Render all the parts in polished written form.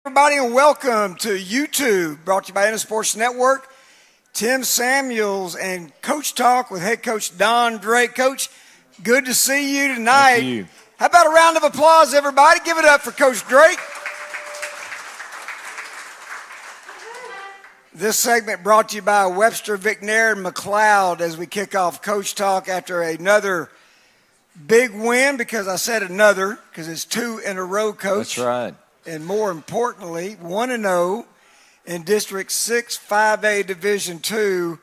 Everybody, and welcome to YouTube, brought to you by Ennis Sports Network. Tim Samuels and Coach Talk with head coach Don Drake. Coach, good to see you tonight. Thank you. How about a round of applause, everybody? Give it up for Coach Drake. This segment brought to you by Webster, McNair, and McLeod as we kick off Coach Talk after another big win, because I said another, because it's 2 in a row, Coach. That's right. And more importantly, 1-0 in District 6 5A Division II.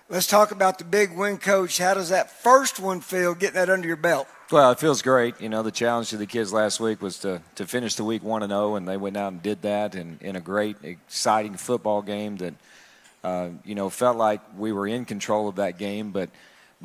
Let's talk about the big win, Coach. How does that first one feel, getting that under your belt? Well, it feels great. You know, the challenge to the kids last week was to finish the week 1-0, and they went out and did that in a great, exciting football game that, felt like we were in control of that game, but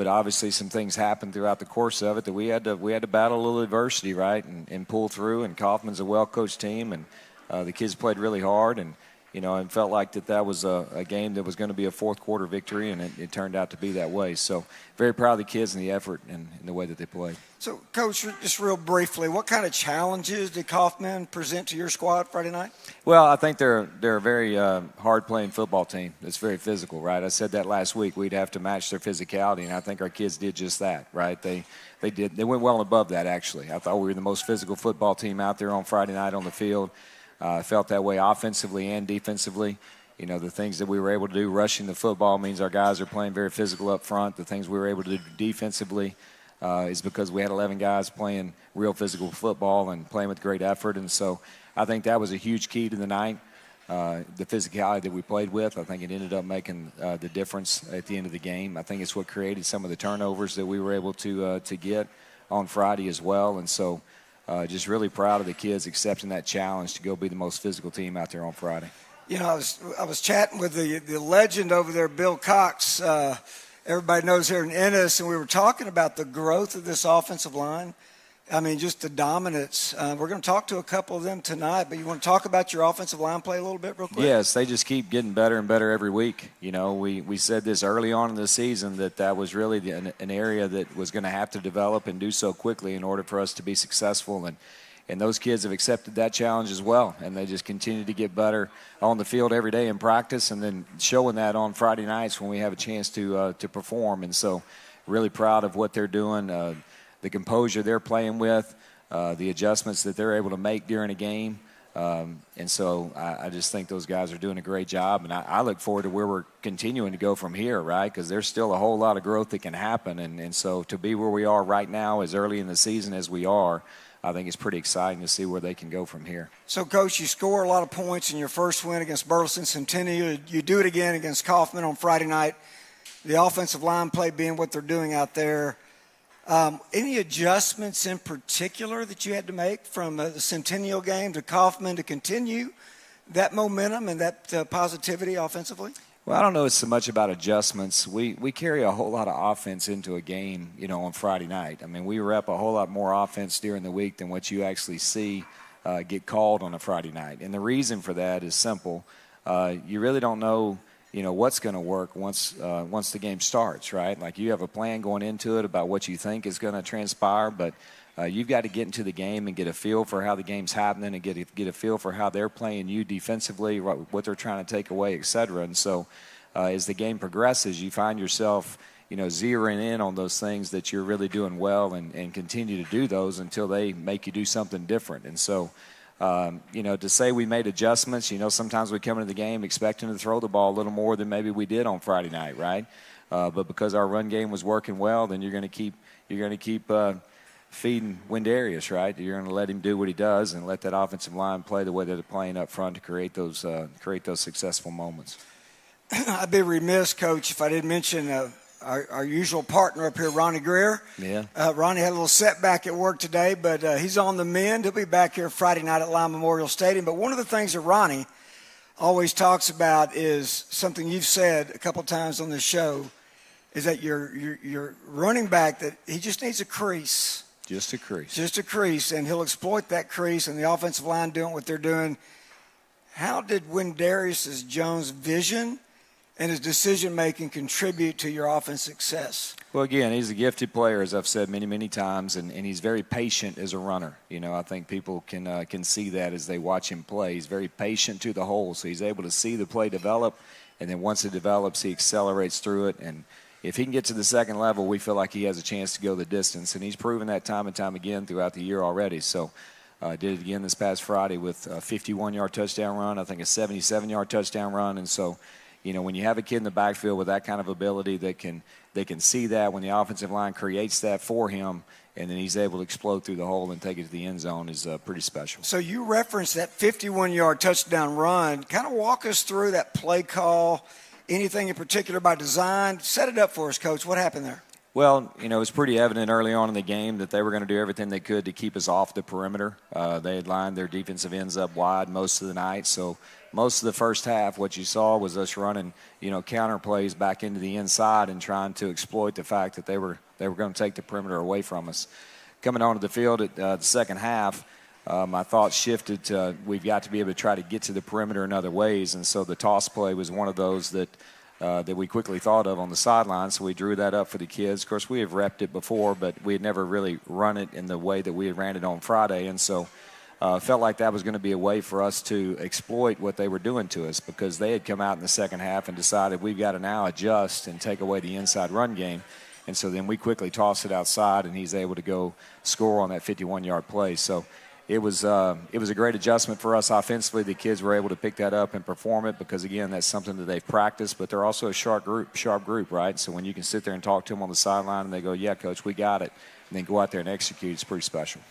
obviously some things happened throughout the course of it that we had to battle a little adversity, right, and pull through. And Kaufman's a well-coached team, and the kids played really hard, and and felt like that was a game that was going to be a fourth-quarter victory, and it turned out to be that way. So very proud of the kids and the effort and the way that they played. So, Coach, just real briefly, what kind of challenges did Kaufman present to your squad Friday night? Well, I think they're a very hard-playing football team that's very physical, right? I said that last week. We'd have to match their physicality, and I think our kids did just that, right? They went well above that, actually. I thought we were the most physical football team out there on Friday night on the field. I felt that way offensively and defensively. The things that we were able to do, rushing the football, means our guys are playing very physical up front. The things we were able to do defensively is because we had 11 guys playing real physical football and playing with great effort. And so I think that was a huge key to the night, the physicality that we played with. I think it ended up making the difference at the end of the game. I think it's what created some of the turnovers that we were able to get on Friday as well. And so just really proud of the kids accepting that challenge to go be the most physical team out there on Friday. I was chatting with the legend over there, Bill Cox. Everybody knows here in Ennis, and we were talking about the growth of this offensive line. I mean, just the dominance. We're going to talk to a couple of them tonight, but you want to talk about your offensive line play a little bit real quick? Yes, they just keep getting better and better every week. We said this early on in the season that was really an area that was going to have to develop and do so quickly in order for us to be successful. And those kids have accepted that challenge as well, and they just continue to get better on the field every day in practice, and then showing that on Friday nights when we have a chance to perform. And so really proud of what they're doing, the composure they're playing with, the adjustments that they're able to make during a game. And so I just think those guys are doing a great job, and I look forward to where we're continuing to go from here, right, because there's still a whole lot of growth that can happen. And so to be where we are right now, as early in the season as we are, I think it's pretty exciting to see where they can go from here. So, Coach, you score a lot of points in your first win against Burleson Centennial. You do it again against Kaufman on Friday night. The offensive line play being what they're doing out there. Any adjustments in particular that you had to make from the Centennial game to Kaufman to continue that momentum and that positivity offensively? Well, I don't know it's so much about adjustments. We carry a whole lot of offense into a game, on Friday night. I mean, we rep a whole lot more offense during the week than what you actually see get called on a Friday night. And the reason for that is simple. You really don't know, what's going to work once the game starts, right? Like, you have a plan going into it about what you think is going to transpire, but you've got to get into the game and get a feel for how the game's happening and get a feel for how they're playing you defensively, what they're trying to take away, et cetera. And so as the game progresses, you find yourself, zeroing in on those things that you're really doing well and continue to do those until they make you do something different. And so, to say we made adjustments, sometimes we come into the game expecting to throw the ball a little more than maybe we did on Friday night, right? But because our run game was working well, then you're going to keep feeding Windarius, right? You're going to let him do what he does and let that offensive line play the way that they're playing up front to create those successful moments. I'd be remiss, Coach, if I didn't mention our usual partner up here, Ronnie Greer. Yeah. Ronnie had a little setback at work today, but he's on the mend. He'll be back here Friday night at Lyon Memorial Stadium. But one of the things that Ronnie always talks about is something you've said a couple times on this show, is that your running back, that he just needs a crease. Just a crease. Just a crease, and he'll exploit that crease, and the offensive line doing what they're doing. How did Windarius Jones' vision and his decision-making contribute to your offense success? Well, again, he's a gifted player, as I've said many, many times, and he's very patient as a runner. You know, I think people can see that as they watch him play. He's very patient to the hole, so he's able to see the play develop, and then once it develops, he accelerates through it. And if he can get to the second level, we feel like he has a chance to go the distance, and he's proven that time and time again throughout the year already. So did it again this past Friday with a 51-yard touchdown run, I think a 77-yard touchdown run. And so, you know, when you have a kid in the backfield with that kind of ability that they can see that when the offensive line creates that for him, and then he's able to explode through the hole and take it to the end zone is pretty special. So you referenced that 51-yard touchdown run. Kind of walk us through that play call, anything in particular by design. Set it up for us, Coach. What happened there? Well, you know, it was pretty evident early on in the game that they were going to do everything they could to keep us off the perimeter. They had lined their defensive ends up wide most of the night. So most of the first half, what you saw was us running, you know, counter plays back into the inside and trying to exploit the fact that they were going to take the perimeter away from us. Coming onto the field at the second half, my thoughts shifted to we've got to be able to try to get to the perimeter in other ways. And so the toss play was one of those that we quickly thought of on the sideline, so we drew that up for the kids. Of course, we have repped it before, but we had never really run it in the way that we had ran it on Friday, and so felt like that was going to be a way for us to exploit what they were doing to us, because they had come out in the second half and decided we've got to now adjust and take away the inside run game. And so then we quickly tossed it outside, and he's able to go score on that 51-yard play. So it was a great adjustment for us offensively. The kids were able to pick that up and perform it because, again, that's something that they've practiced, but they're also a sharp group, right? So when you can sit there and talk to them on the sideline and they go, yeah, Coach, we got it, and then go out there and execute, it's pretty special.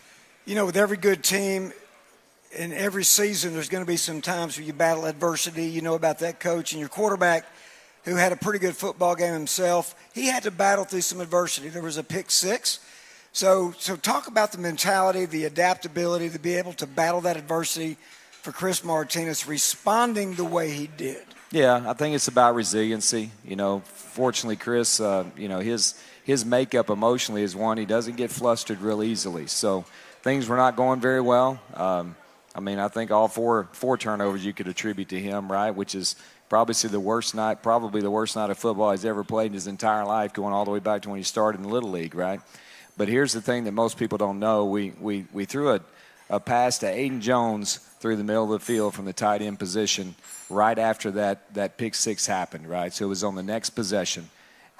You know, with every good team in every season, there's going to be some times where you battle adversity. You know about that, Coach. And your quarterback, who had a pretty good football game himself, he had to battle through some adversity. There was a pick six. So talk about the mentality, the adaptability to be able to battle that adversity for Chris Martinez responding the way he did. Yeah, I think it's about resiliency. You know, fortunately, Chris, you know, his makeup emotionally is one, he doesn't get flustered real easily. So things were not going very well. I mean, I think all four turnovers you could attribute to him, right, which is probably the worst night of football he's ever played in his entire life, going all the way back to when he started in the Little League, right? But here's the thing that most people don't know. We threw a pass to Aiden Jones through the middle of the field from the tight end position right after that pick six happened, right? So it was on the next possession.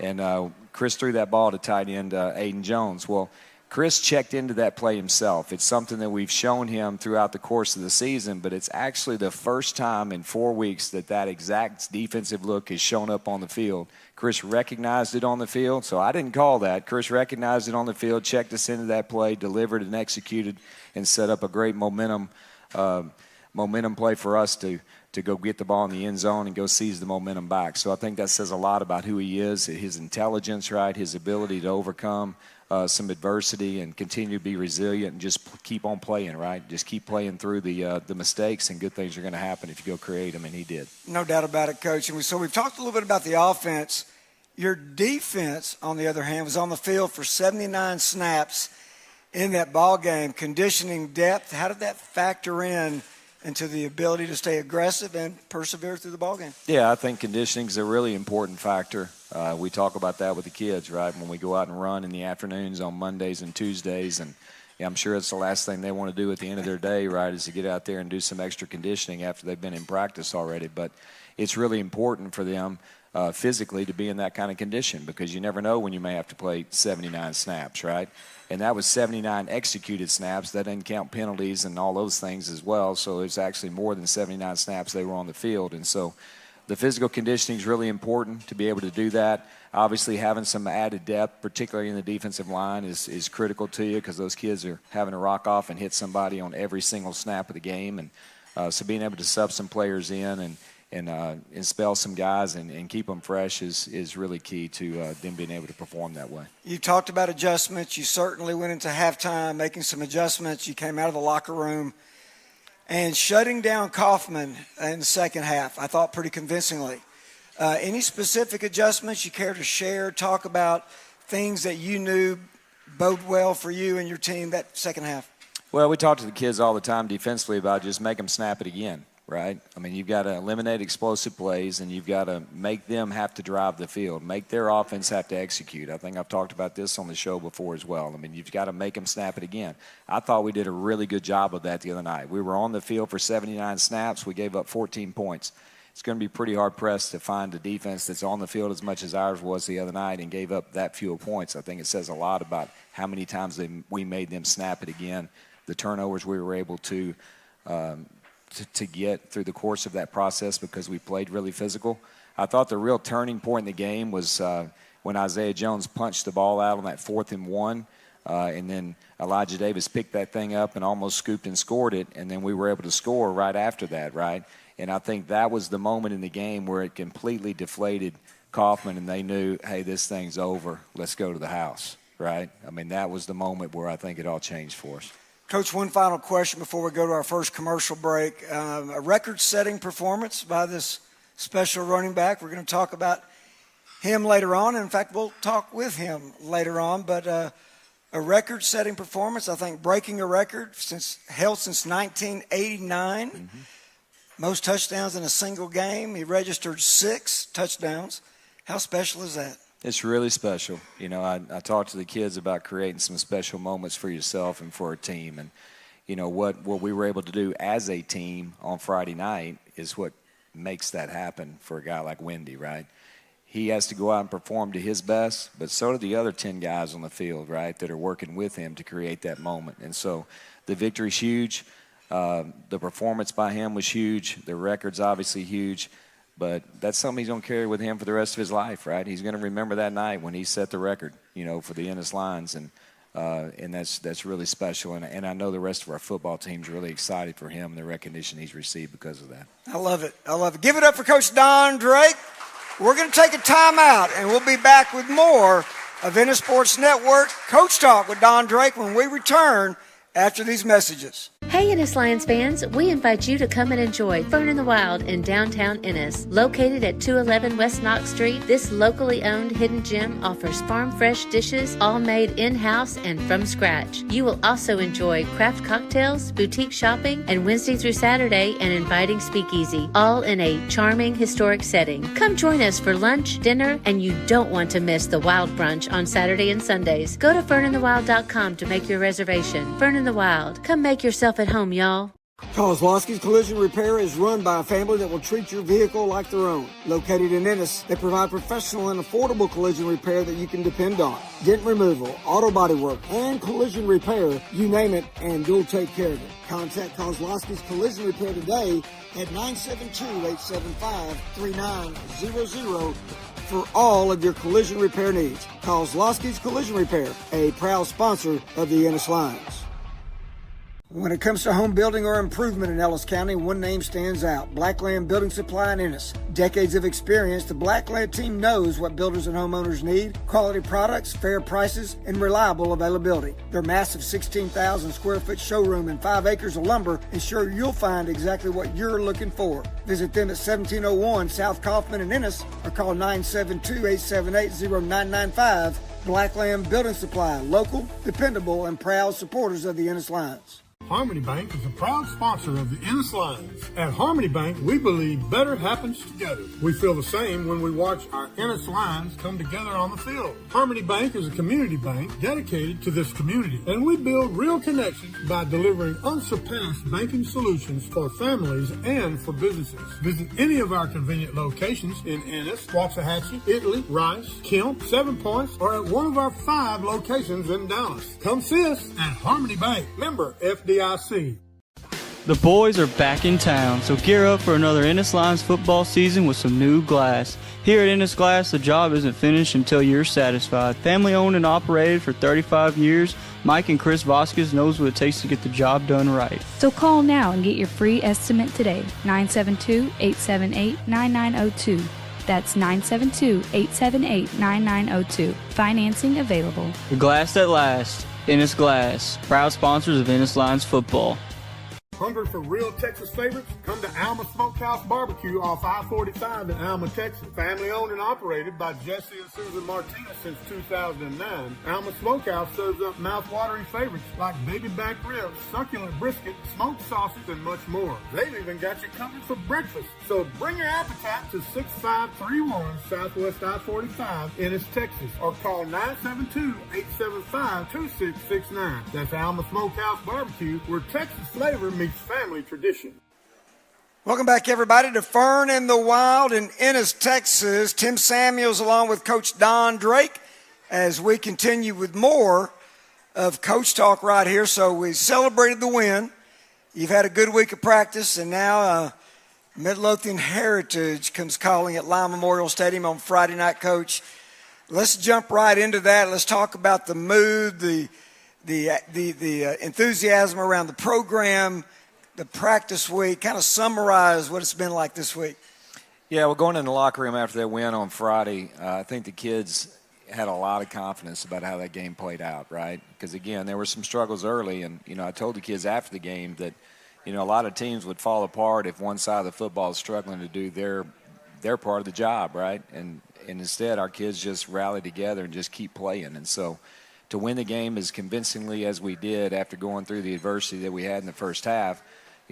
And Chris threw that ball to tight end Aiden Jones. Well, Chris checked into that play himself. It's something that we've shown him throughout the course of the season, but it's actually the first time in 4 weeks that exact defensive look has shown up on the field. Chris recognized it on the field, so I didn't call that. Chris recognized it on the field, checked us into that play, delivered and executed, and set up a great momentum play for us to go get the ball in the end zone and go seize the momentum back. So I think that says a lot about who he is, his intelligence, right, his ability to overcome some adversity and continue to be resilient and just keep on playing, right? Just keep playing through the mistakes, and good things are going to happen if you go create them, and he did. No doubt about it, Coach. And so we've talked a little bit about the offense. Your defense, on the other hand, was on the field for 79 snaps in that ball game. Conditioning, depth, how did that factor into the ability to stay aggressive and persevere through the ball game? Yeah, I think conditioning is a really important factor. We talk about that with the kids, right, when we go out and run in the afternoons on Mondays and Tuesdays. And yeah, I'm sure it's the last thing they want to do at the end of their day, right, is to get out there and do some extra conditioning after they've been in practice already. But it's really important for them physically to be in that kind of condition, because you never know when you may have to play 79 snaps, right? And that was 79 executed snaps. That didn't count penalties and all those things as well. So it's actually more than 79 snaps they were on the field. And so the physical conditioning is really important to be able to do that. Obviously, having some added depth, particularly in the defensive line, is critical to you, because those kids are having to rock off and hit somebody on every single snap of the game. And so being able to sub some players in and spell some guys and keep them fresh is really key to them being able to perform that way. You talked about adjustments. You certainly went into halftime making some adjustments. You came out of the locker room and shutting down Kaufman in the second half, I thought pretty convincingly. Any specific adjustments you care to share, talk about things that you knew bode well for you and your team that second half? Well, we talk to the kids all the time defensively about just make them snap it again. right? I mean, you've got to eliminate explosive plays, and you've got to make them have to drive the field, make their offense have to execute. I think I've talked about this on the show before as well. I mean, you've got to make them snap it again. I thought we did a really good job of that the other night. We were on the field for 79 snaps. We gave up 14 points. It's going to be pretty hard-pressed to find a defense that's on the field as much as ours was the other night and gave up that few points. I think it says a lot about how many times we made them snap it again, the turnovers we were able to get through the course of that process because we played really physical. I thought the real turning point in the game was when Isaiah Jones punched the ball out on that 4th and 1, and then Elijah Davis picked that thing up and almost scooped and scored it, and then we were able to score right after that, right? And I think that was the moment in the game where it completely deflated Kaufman, and they knew, hey, this thing's over. Let's go to the house, right? I mean, that was the moment where I think it all changed for us. Coach, one final question before we go to our first commercial break. A record-setting performance by this special running back. We're going to talk about him later on. In fact, we'll talk with him later on. But a record-setting performance, I think breaking a record held since 1989. Mm-hmm. Most touchdowns in a single game. He registered 6 touchdowns. How special is that? It's really special. You know, I talked to the kids about creating some special moments for yourself and for a team. And, you know, what we were able to do as a team on Friday night is what makes that happen for a guy like Wendy, right? He has to go out and perform to his best, but so do the other 10 guys on the field, right, that are working with him to create that moment. And so the victory's huge. The performance by him was huge. The record's obviously huge. But that's something he's going to carry with him for the rest of his life, right? He's going to remember that night when he set the record, you know, for the Ennis Lions, and that's really special. And I know the rest of our football team's really excited for him and the recognition he's received because of that. I love it. I love it. Give it up for Coach Don Drake. We're going to take a timeout, and we'll be back with more of Ennis Sports Network Coach Talk with Don Drake when we return after these messages. Hey Ennis Lions fans, we invite you to come and enjoy Fern in the Wild in downtown Ennis. Located at 211 West Knox Street, this locally owned hidden gem offers farm fresh dishes all made in-house and from scratch. You will also enjoy craft cocktails, boutique shopping, and Wednesday through Saturday an inviting speakeasy, all in a charming historic setting. Come join us for lunch, dinner, and you don't want to miss the Wild Brunch on Saturday and Sundays. Go to ferninthewild.com to make your reservation. Fern in the Wild. Come make yourself at home, y'all. Kozlowski's Collision Repair is run by a family that will treat your vehicle like their own. Located in Ennis, they provide professional and affordable collision repair that you can depend on. Dent removal, auto body work, and collision repair, you name it, and they'll take care of it. Contact Kozlowski's Collision Repair today at 972-875-3900 for all of your collision repair needs. Kozlowski's Collision Repair, a proud sponsor of the Ennis Lions. When it comes to home building or improvement in Ellis County, one name stands out: Blackland Building Supply in Ennis. Decades of experience, the Blackland team knows what builders and homeowners need: quality products, fair prices, and reliable availability. Their massive 16,000 square foot showroom and 5 acres of lumber ensure you'll find exactly what you're looking for. Visit them at 1701 South Kaufman in Ennis or call 972-878-0995. Blackland Building Supply, local, dependable, and proud supporters of the Ennis Lions. Harmony Bank is a proud sponsor of the Ennis Lions. At Harmony Bank, we believe better happens together. We feel the same when we watch our Ennis Lions come together on the field. Harmony Bank is a community bank dedicated to this community, and we build real connections by delivering unsurpassed banking solutions for families and for businesses. Visit any of our convenient locations in Ennis, Waxahachie, Italy, Rice, Kemp, 7 Points, or at one of our 5 locations in Dallas. Come see us at Harmony Bank, member FDIC. The boys are back in town, so gear up for another Ennis Lions football season with some new glass. Here at Ennis Glass, the job isn't finished until you're satisfied. Family owned and operated for 35 years, Mike and Chris Vasquez knows what it takes to get the job done right. So call now and get your free estimate today, 972-878-9902. That's 972-878-9902. Financing available. The glass that lasts. Ennis Glass, proud sponsors of Ennis Lions football. Hungry for real Texas favorites? Come to Alma Smokehouse Barbecue off I-45 in Alma, Texas. Family owned and operated by Jesse and Susan Martinez since 2009, Alma Smokehouse serves up mouth-watering favorites like baby back ribs, succulent brisket, smoked sausage, and much more. They've even got you covered for breakfast. So bring your appetite to 6531 Southwest I-45, Ennis, Texas, or call 972-875-2669. That's Alma Smokehouse Barbecue, where Texas flavor meets family tradition. Welcome back, everybody, to Fern in the Wild in Ennis, Texas. Tim Samuels along with Coach Don Drake as we continue with more of Coach Talk right here. So we celebrated the win. You've had a good week of practice, and now Midlothian Heritage comes calling at Lime Memorial Stadium on Friday night, Coach. Let's jump right into that. Let's talk about the mood, the enthusiasm around the program, the practice week. Kind of summarize what it's been like this week. Yeah, well, going in the locker room after that win on Friday, I think the kids had a lot of confidence about how that game played out, right? Because, again, there were some struggles early, and, I told the kids after the game that, a lot of teams would fall apart if one side of the football is struggling to do their part of the job, right? And instead, our kids just rallied together and just keep playing. And so to win the game as convincingly as we did after going through the adversity that we had in the first half,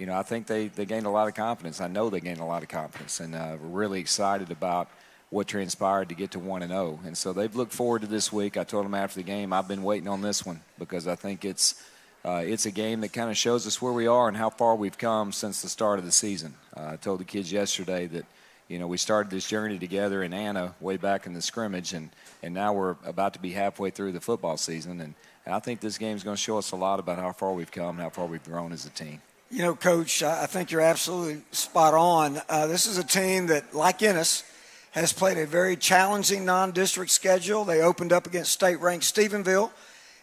I think they gained a lot of confidence. I know they gained a lot of confidence, and we're really excited about what transpired to get to 1-0. And so they've looked forward to this week. I told them after the game, I've been waiting on this one because I think it's a game that kind of shows us where we are and how far we've come since the start of the season. I told the kids yesterday that, we started this journey together in Anna way back in the scrimmage, and now we're about to be halfway through the football season. And I think this game is going to show us a lot about how far we've come and how far we've grown as a team. Coach, I think you're absolutely spot on. This is a team that, like Ennis, has played a very challenging non-district schedule. They opened up against state-ranked Stephenville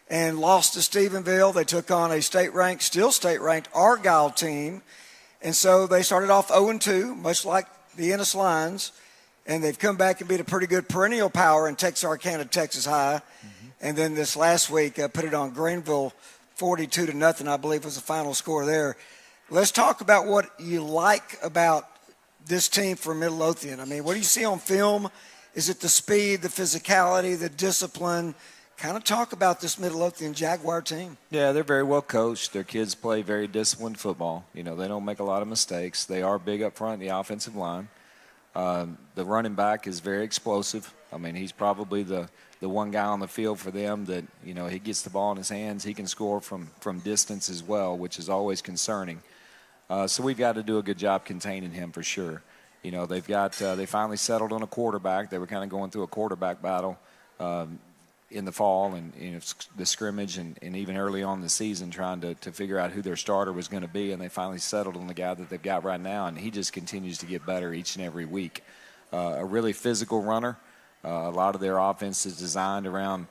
and lost to Stephenville. They took on a still state-ranked Argyle team. And so they started off 0-2, much like the Ennis Lions. And they've come back and beat a pretty good perennial power in Texarkana, Texas High. Mm-hmm. And then this last week, put it on Greenville 42-0, I believe was the final score there. Let's talk about what you like about this team for Midlothian. I mean, what do you see on film? Is it the speed, the physicality, the discipline? Kind of talk about this Midlothian Jaguar team. Yeah, they're very well coached. Their kids play very disciplined football. They don't make a lot of mistakes. They are big up front in the offensive line. The running back is very explosive. I mean, he's probably the one guy on the field for them that, he gets the ball in his hands. He can score from distance as well, which is always concerning. So we've got to do a good job containing him for sure. They finally settled on a quarterback. They were kind of going through a quarterback battle in the fall and the scrimmage and even early on in the season trying to figure out who their starter was going to be, and they finally settled on the guy that they've got right now, and he just continues to get better each and every week. A really physical runner. A lot of their offense is designed around,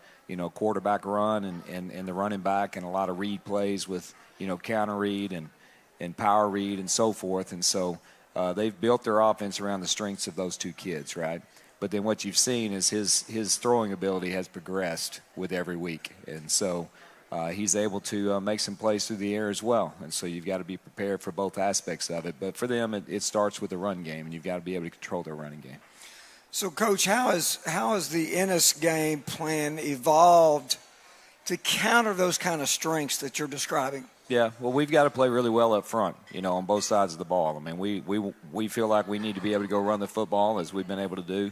quarterback run and the running back and a lot of read plays with, counter read and power read and so forth. And so they've built their offense around the strengths of those two kids, right? But then what you've seen is his throwing ability has progressed with every week. And so he's able to make some plays through the air as well. And so you've got to be prepared for both aspects of it. But for them, it starts with the run game, and you've got to be able to control their running game. So, Coach, how has the Ennis game plan evolved to counter those kind of strengths that you're describing? Yeah, well, we've got to play really well up front, on both sides of the ball. I mean, we feel like we need to be able to go run the football as we've been able to do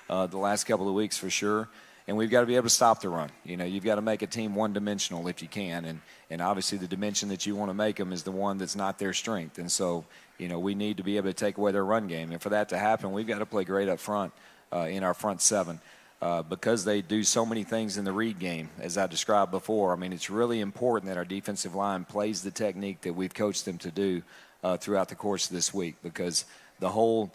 the last couple of weeks for sure. And we've got to be able to stop the run. You've got to make a team one-dimensional if you can. And obviously the dimension that you want to make them is the one that's not their strength. And so, we need to be able to take away their run game. And for that to happen, we've got to play great up front in our front seven. Because they do so many things in the read game, as I described before. I mean, it's really important that our defensive line plays the technique that we've coached them to do throughout the course of this week, because the whole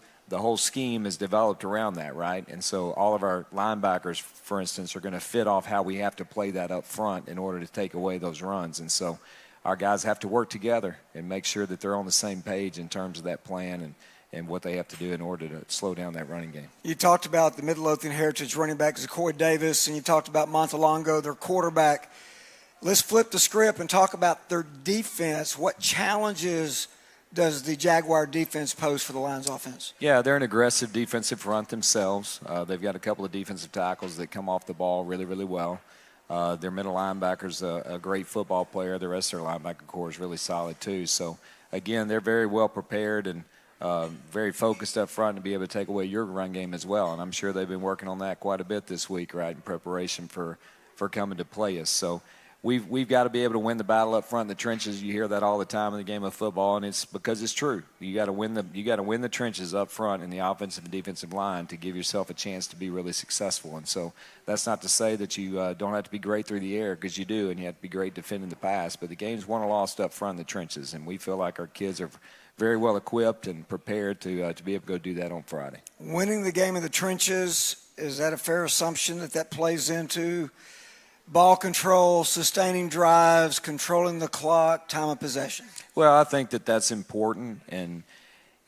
scheme is developed around that, right? And so all of our linebackers, for instance, are going to fit off how we have to play that up front in order to take away those runs. And so our guys have to work together and make sure that they're on the same page in terms of that plan and what they have to do in order to slow down that running game. You talked about the Midlothian Heritage running back, Zacoy Davis, and you talked about Montalongo, their quarterback. Let's flip the script and talk about their defense. What challenges does the Jaguar defense pose for the Lions offense? Yeah, they're an aggressive defensive front themselves. They've got a couple of defensive tackles that come off the ball really, really well. Their middle linebacker's a great football player. The rest of their linebacker core is really solid too. So, again, they're very well prepared and very focused up front to be able to take away your run game as well. And I'm sure they've been working on that quite a bit this week, right, in preparation for coming to play us. So we've got to be able to win the battle up front in the trenches. You hear that all the time in the game of football, and it's because it's true. You got to win the trenches up front in the offensive and defensive line to give yourself a chance to be really successful. And so that's not to say that you don't have to be great through the air, because you do, and you have to be great defending the pass. But the game's won or lost up front in the trenches, and we feel like our kids are very well equipped and prepared to be able to go do that on Friday. Winning the game in the trenches, is that a fair assumption that plays into ball control, sustaining drives, controlling the clock, time of possession? Well, I think that's important, and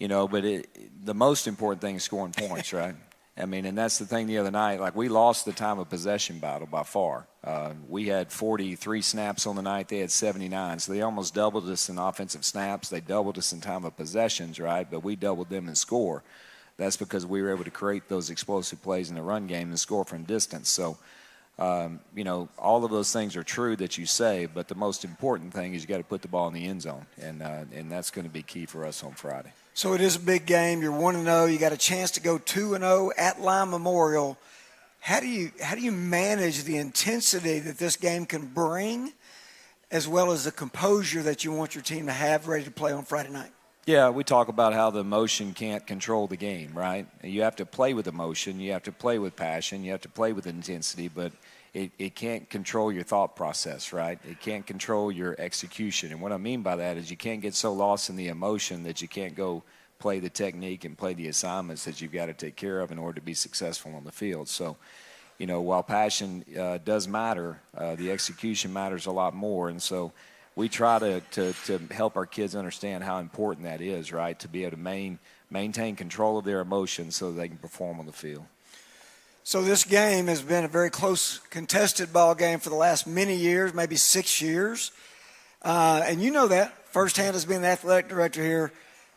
but the most important thing is scoring points, right? I mean, and that's the thing the other night. Like, we lost the time of possession battle by far. We had 43 snaps on the night. They had 79. So they almost doubled us in offensive snaps. They doubled us in time of possessions, right? But we doubled them in score. That's because we were able to create those explosive plays in the run game and score from distance. So, all of those things are true that you say, but the most important thing is you got to put the ball in the end zone, and that's going to be key for us on Friday. So it is a big game. You're 1-0. You got a chance to go 2-0 at Lime Memorial. How do you manage the intensity that this game can bring, as well as the composure that you want your team to have ready to play on Friday night? Yeah, we talk about how the emotion can't control the game, right? You have to play with emotion. You have to play with passion. You have to play with intensity, but it can't control your thought process, right? It can't control your execution. And what I mean by that is you can't get so lost in the emotion that you can't go play the technique and play the assignments that you've got to take care of in order to be successful on the field. So, while passion does matter, the execution matters a lot more. And so we try to help our kids understand how important that is, right, to be able to maintain control of their emotions so that they can perform on the field. So this game has been a very close, contested ball game for the last many years, maybe 6 years. And you know that firsthand as being the athletic director here.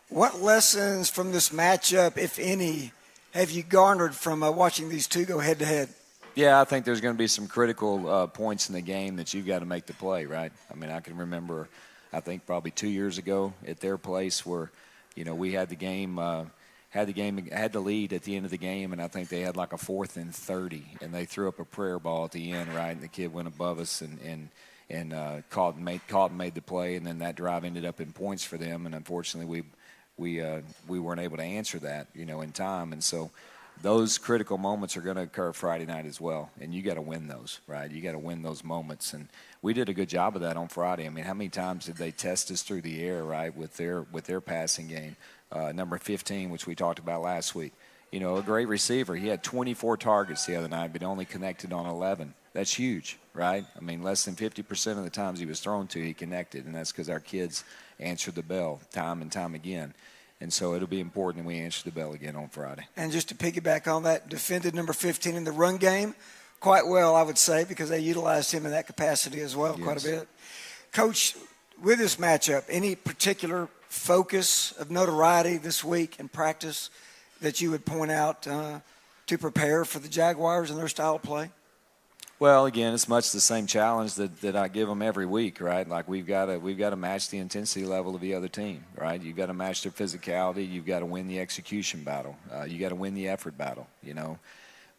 What lessons from this matchup, if any, have you garnered from watching these two go head-to-head? Yeah, I think there's going to be some critical points in the game that you've got to make the play, right? I mean, I can remember, I think probably 2 years ago at their place where, we had the game, had the lead at the end of the game, and I think they had like a 4th and 30, and they threw up a prayer ball at the end, right? And the kid went above us and caught and made the play, and then that drive ended up in points for them. And unfortunately, we weren't able to answer that, in time. And so those critical moments are going to occur Friday night as well, and you got to win those, right? You got to win those moments, and we did a good job of that on Friday. I mean, how many times did they test us through the air, right, with their passing game? Number 15, which we talked about last week. A great receiver. He had 24 targets the other night, but only connected on 11. That's huge, right? I mean, less than 50% of the times he was thrown to, he connected, and that's because our kids answered the bell time and time again. And so it'll be important that we answer the bell again on Friday. And just to piggyback on that, defended number 15 in the run game quite well, I would say, because they utilized him in that capacity as well, quite a bit. Coach, with this matchup, any particular focus of notoriety this week in practice that you would point out to prepare for the Jaguars and their style of play? Well, again, it's much the same challenge that I give them every week, right? Like we've got to match the intensity level of the other team, right? You've got to match their physicality. You've got to win the execution battle. You got to win the effort battle.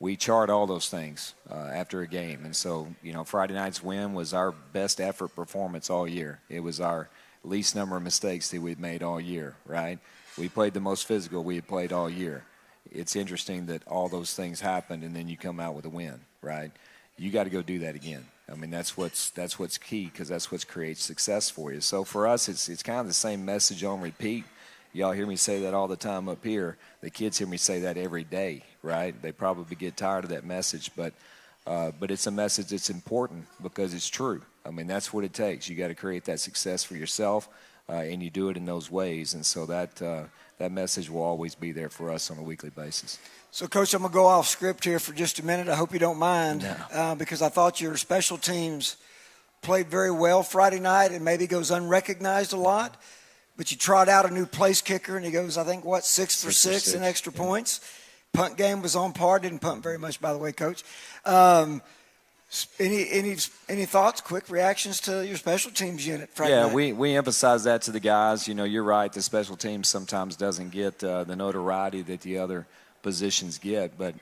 We chart all those things after a game, and so Friday night's win was our best effort performance all year. It was our least number of mistakes that we'd made all year, right? We played the most physical we had played all year. It's interesting that all those things happened, and then you come out with a win, right? You got to go do that again. I mean, that's what's key, because that's what creates success for you. So for us, it's kind of the same message on repeat. Y'all hear me say that all the time up here. The kids hear me say that every day, right? They probably get tired of that message, but it's a message that's important because it's true. I mean, that's what it takes. You got to create that success for yourself, and you do it in those ways. And so that message will always be there for us on a weekly basis. So, Coach, I'm going to go off script here for just a minute. I hope you don't mind, because I thought your special teams played very well Friday night and maybe goes unrecognized a lot. But you trot out a new place kicker, and he goes, I think, 6 for 6 in extra points. Punt game was on par. Didn't punt very much, by the way, Coach. Any thoughts, quick reactions to your special teams unit Friday night? We emphasize that to the guys. You're right. The special teams sometimes doesn't get the notoriety that the other positions get. But,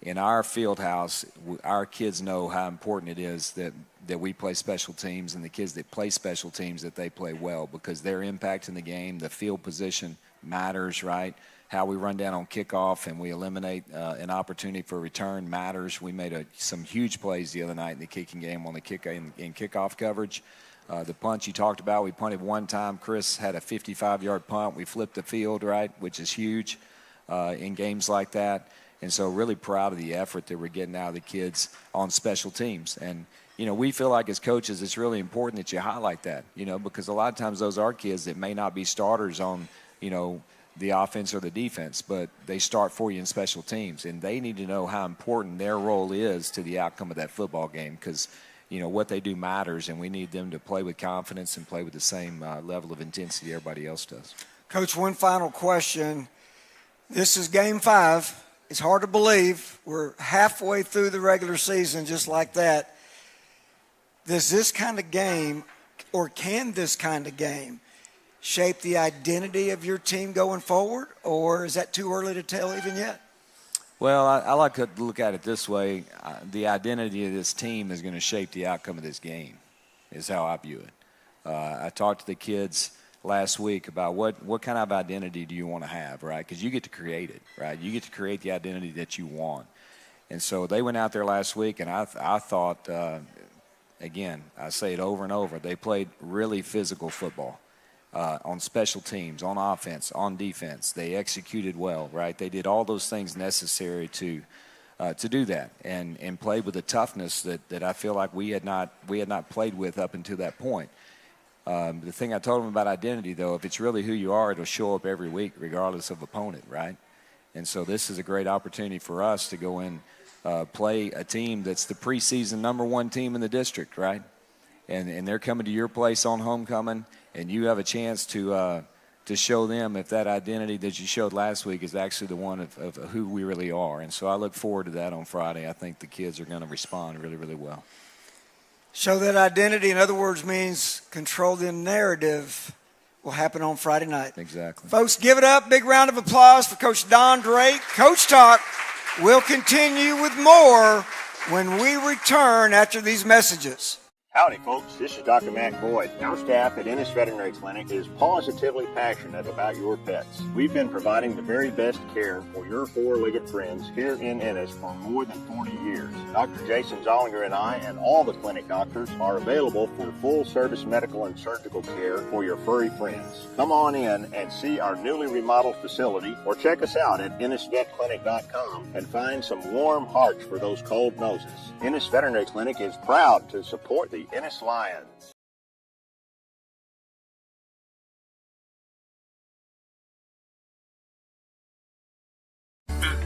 in our field house, our kids know how important it is that we play special teams, and the kids that play special teams, that they play well, because their impact in the game, the field position matters, right? How we run down on kickoff and we eliminate an opportunity for return matters. We made some huge plays the other night in the kicking game on the in kickoff coverage. The punt you talked about, we punted one time. Chris had a 55-yard punt. We flipped the field, right, which is huge in games like that. And so really proud of the effort that we're getting out of the kids on special teams. And, we feel like as coaches it's really important that you highlight that, because a lot of times those are kids that may not be starters on, the offense or the defense, but they start for you in special teams. And they need to know how important their role is to the outcome of that football game, because, what they do matters, and we need them to play with confidence and play with the same level of intensity everybody else does. Coach, one final question. This is Game 5. It's hard to believe we're halfway through the regular season just like that. Does this kind of game, or can this kind of game, shape the identity of your team going forward, or is that too early to tell even yet? Well, I like to look at it this way. The identity of this team is going to shape the outcome of this game, is how I view it. I talked to the kids last week about what kind of identity do you want to have, right? Because you get to create it, right? You get to create the identity that you want. And so they went out there last week, and I thought, again, I say it over and over, they played really physical football on special teams, on offense, on defense. They executed well, right? They did all those things necessary to do that, and played with a toughness that I feel like we had not played with up until that point. The thing I told them about identity, though, if it's really who you are, it'll show up every week regardless of opponent, right? And so this is a great opportunity for us to go in, play a team that's the preseason #1 team in the district, right? And they're coming to your place on homecoming, and you have a chance to show them if that identity that you showed last week is actually the one of who we really are. And so I look forward to that on Friday. I think the kids are going to respond really, really well. Show that identity, in other words, means control the narrative, will happen on Friday night. Exactly. Folks, give it up. Big round of applause for Coach Don Drake. Coach Talk will continue with more when we return after these messages. Howdy, folks. This is Dr. Matt Boyd. Our staff at Ennis Veterinary Clinic is positively passionate about your pets. We've been providing the very best care for your four-legged friends here in Ennis for more than 40 years. Dr. Jason Zollinger and I and all the clinic doctors are available for full-service medical and surgical care for your furry friends. Come on in and see our newly remodeled facility, or check us out at EnnisVetClinic.com and find some warm hearts for those cold noses. Ennis Veterinary Clinic is proud to support the Ennis Lions.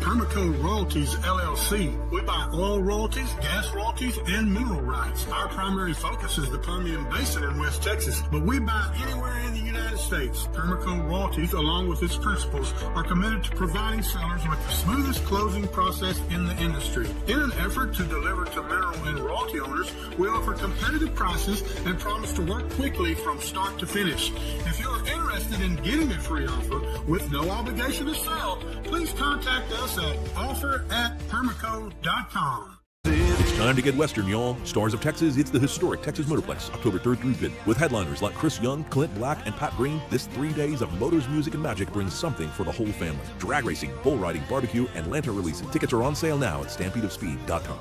Permaco Royalties, LLC. We buy oil royalties, gas royalties, and mineral rights. Our primary focus is the Permian Basin in West Texas, but we buy anywhere in the United States. Permaco Royalties, along with its principals, are committed to providing sellers with the smoothest closing process in the industry. In an effort to deliver to mineral and royalty owners, we offer competitive prices and promise to work quickly from start to finish. If you're interested in getting a free offer with no obligation to sell, please contact us at offer@permaco.com. It's time to get Western, y'all. Stars of Texas, it's the historic Texas Motorplex, October 3rd through 5th. With headliners like Chris Young, Clint Black, and Pat Green, this 3 days of motors, music, and magic brings something for the whole family. Drag racing, bull riding, barbecue, and lantern releasing. Tickets are on sale now at stampedeofspeed.com.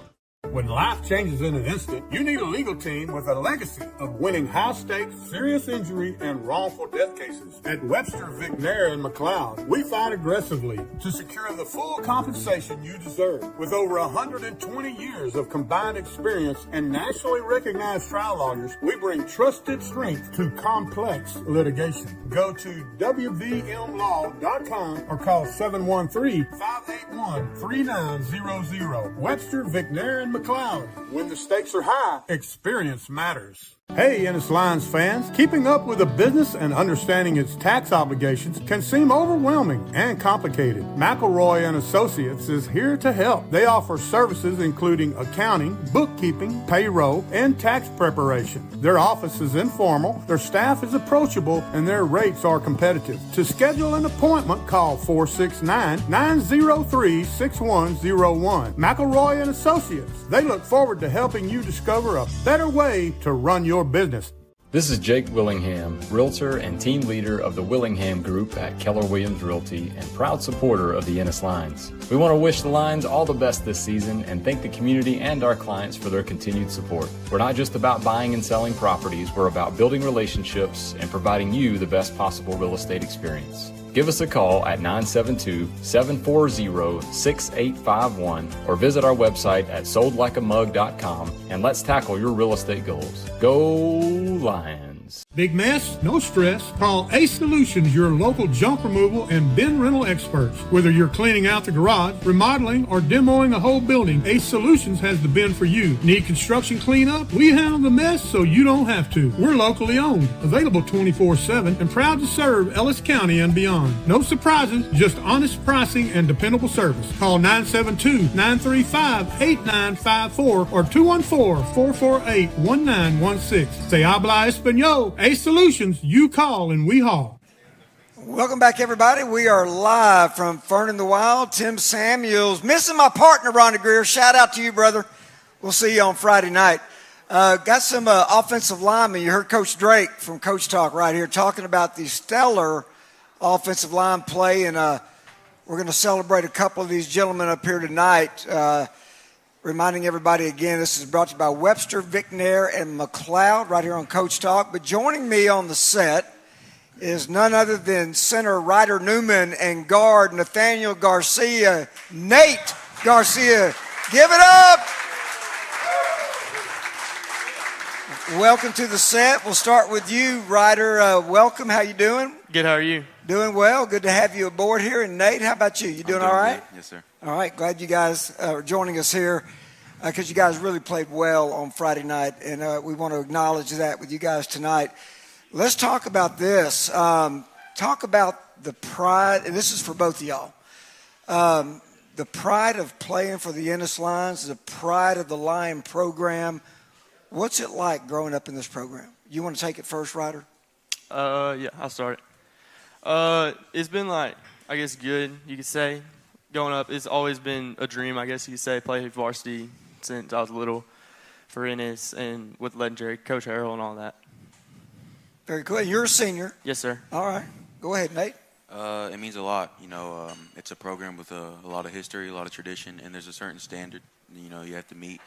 When life changes in an instant, you need a legal team with a legacy of winning high-stakes, serious injury, and wrongful death cases. At Webster, McNair, and McLeod, we fight aggressively to secure the full compensation you deserve. With over 120 years of combined experience and nationally recognized trial lawyers, we bring trusted strength to complex litigation. Go to wvmlaw.com or call 713-581-3900. Webster, McNair, and McLeod. When the stakes are high, experience matters. Hey, Ennis Lions fans, keeping up with a business and understanding its tax obligations can seem overwhelming and complicated. McElroy and Associates is here to help. They offer services including accounting, bookkeeping, payroll, and tax preparation. Their office is informal, their staff is approachable, and their rates are competitive. To schedule an appointment, call 469-903-6101. McElroy and Associates. They look forward to helping you discover a better way to run your business. This is Jake Willingham, Realtor and team leader of the Willingham Group at Keller Williams Realty and proud supporter of the Ennis Lions. We want to wish the Lions all the best this season and thank the community and our clients for their continued support. We're not just about buying and selling properties, we're about building relationships and providing you the best possible real estate experience. Give us a call at 972-740-6851 or visit our website at soldlikeamug.com and let's tackle your real estate goals. Go Lions! Big mess? No stress. Call Ace Solutions, your local junk removal and bin rental experts. Whether you're cleaning out the garage, remodeling, or demoing a whole building, Ace Solutions has the bin for you. Need construction cleanup? We handle the mess so you don't have to. We're locally owned, available 24/7, and proud to serve Ellis County and beyond. No surprises, just honest pricing and dependable service. Call 972-935-8954 or 214-448-1916. Say habla español. Ace Solutions, you call and we haul. Welcome back, everybody. We are live from Fern in the Wild. Tim Samuels, missing my partner, Ronnie Greer. Shout out to you, brother. We'll see you on Friday night. Got some offensive linemen. You heard Coach Drake from Coach Talk right here talking about the stellar offensive line play, and we're going to celebrate a couple of these gentlemen up here tonight. Reminding everybody again, this is brought to you by Webster, Vicknair, and McLeod right here on Coach Talk. But joining me on the set is none other than center Ryder Newman and guard Nathaniel Garcia. Nate Garcia, give it up! Welcome to the set. We'll start with you, Ryder. Welcome. How you doing? Good. How are you? Doing well. Good to have you aboard here. And Nate, how about you? You doing all right? Good. Yes, sir. All right. Glad you guys are joining us here because you guys really played well on Friday night, and we want to acknowledge that with you guys tonight. Let's talk about this. Talk about the pride, and this is for both of y'all. The pride of playing for the Ennis Lions, the pride of the Lion program. What's it like growing up in this program? You want to take it first, Ryder? Yeah, I'll start it. It's been I guess good, you could say. Growing up, it's always been a dream, I guess you could say. Play varsity since I was little for Ennis and with legendary Coach Harrell and all that. Very cool. You're a senior. Yes, sir. All right. Go ahead, Nate. It means a lot. It's a program with a lot of history, a lot of tradition, and there's a certain standard, you have to meet.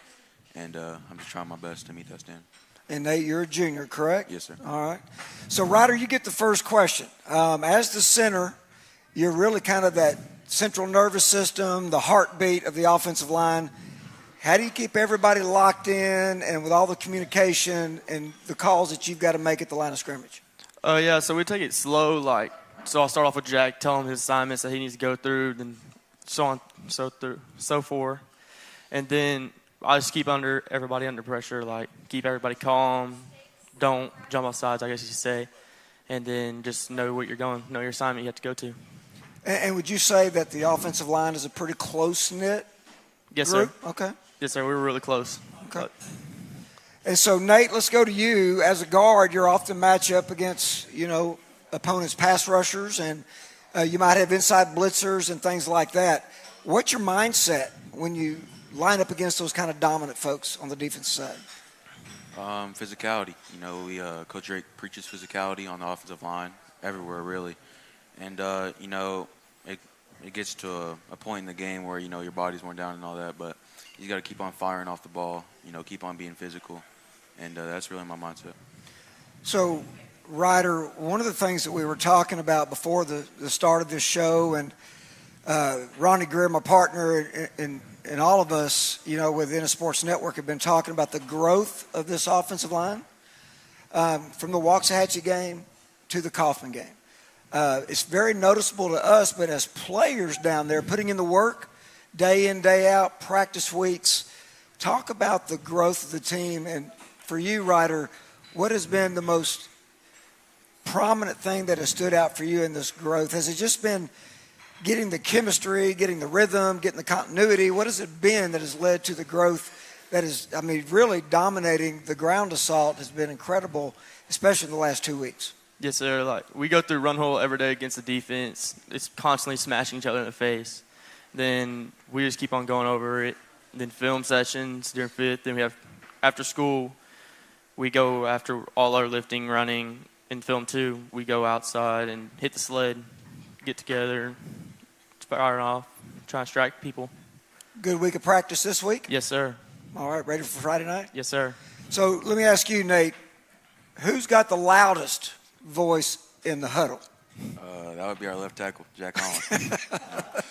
And I'm just trying my best to meet that standard. And Nate, you're a junior, correct? Yes, sir. All right. So, Ryder, you get the first question. As the center, you're really kind of that central nervous system, the heartbeat of the offensive line. How do you keep everybody locked in and with all the communication and the calls that you've got to make at the line of scrimmage? Yeah, so we take it slow. So I'll start off with Jack, tell him his assignments that he needs to go through, then so on, so forth. And then I just keep everybody under pressure, keep everybody calm, don't jump off sides, I guess you should say, and then just know what you're going, know your assignment you have to go to. And would you say that the offensive line is a pretty close-knit Yes, group? sir. Okay. Yes, sir, we were really close. Okay. And so, Nate, let's go to you. As a guard, you're often match up against, opponents' pass rushers, and you might have inside blitzers and things like that. What's your mindset when you line up against those kind of dominant folks on the defensive side? Physicality. Coach Drake preaches physicality on the offensive line everywhere, really. And, it gets to a point in the game where, your body's worn down and all that, but you got to keep on firing off the ball, keep on being physical. And that's really my mindset. So, Ryder, one of the things that we were talking about before the start of this show, and Ronnie Greer, my partner, and all of us, with Ennis Sports Network have been talking about the growth of this offensive line from the Waxahachie game to the Kaufman game. It's very noticeable to us, but as players down there putting in the work day in, day out, practice weeks, Talk about the growth of the team. And for you, Ryder, what has been the most prominent thing that has stood out for you in this growth? Has it just been getting the chemistry, getting the rhythm, getting the continuity? What has it been that has led to the growth that is, really dominating the ground assault has been incredible, especially in the last 2 weeks? Yes, sir. Like, we go through run hole every day against the defense. It's constantly smashing each other in the face. Then we just keep on going over it. Then film sessions during fifth. Then we have after school, we go after all our lifting, running. In film 2, we go outside and hit the sled, get together, fire off, try and strike people. Good week of practice this week? Yes, sir. All right, ready for Friday night? Yes, sir. So let me ask you, Nate, who's got the loudest voice in the huddle? That would be our left tackle, Jack Holland.